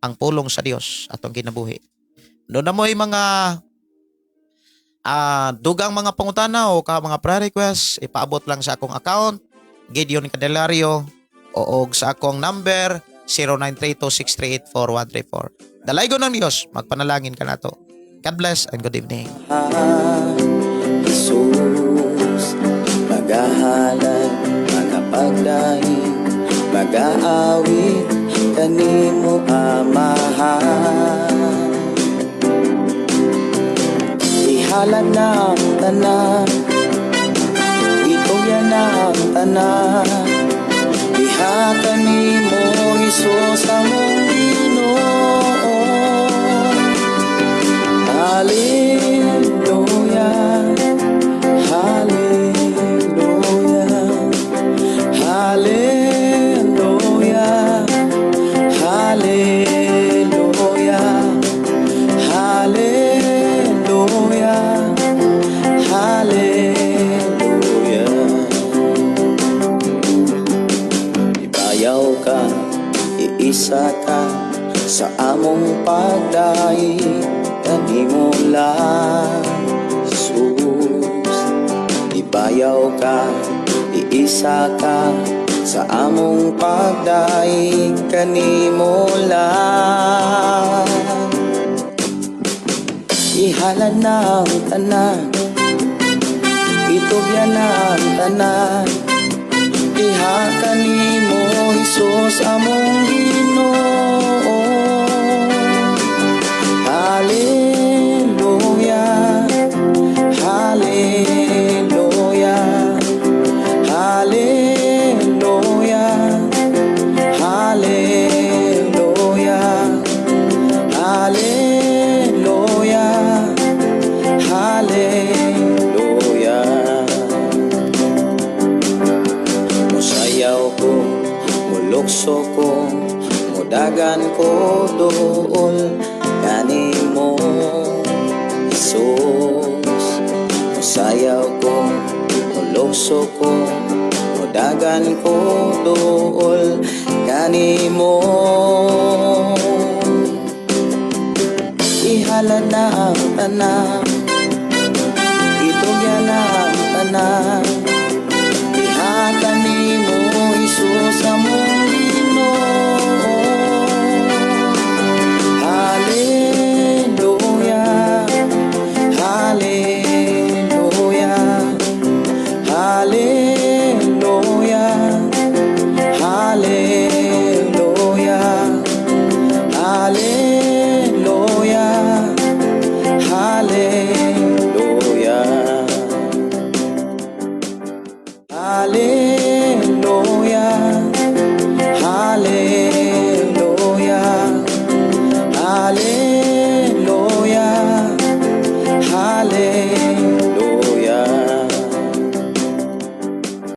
ang pulong sa Dios atong kinabuhi. Doon na mo yung mga dugang mga pangutana o mga prayer request, ipaabot lang sa akong account, Gideon Candelario, o sa akong number, 0932-638-4134. Dalaygon ng Diyos, magpanalangin ka na to. God bless and good evening. Jesus, magahalad, magapagdahin, mag-aawit, kanimo amahan. Ihalad na ang tanan, ito yan na ang tanan. Diha kanimo Hesus among Ginoo. Hallelujah, hallelujah, hallelujah, hallelujah, hallelujah, hallelujah. Ibayaw ka, iisa ka sa among pagdai, kanimo lang Jesus. Ibayaw ka, iisa ka sa among pagdai, kanimo lang. Ihalad na ang tanan, itugyan na ang tanan. Diha kanimo Hesus among Ginoo. Hallelujah, hallelujah, hallelujah, hallelujah, hallelujah, hallelujah. Musayaw ko, mulukso ko, mudagan ko dool kanimo Jesus. Musayaw ko, mulukso ko, mudagan ko dool kanimo. Ihalad na ang tanan,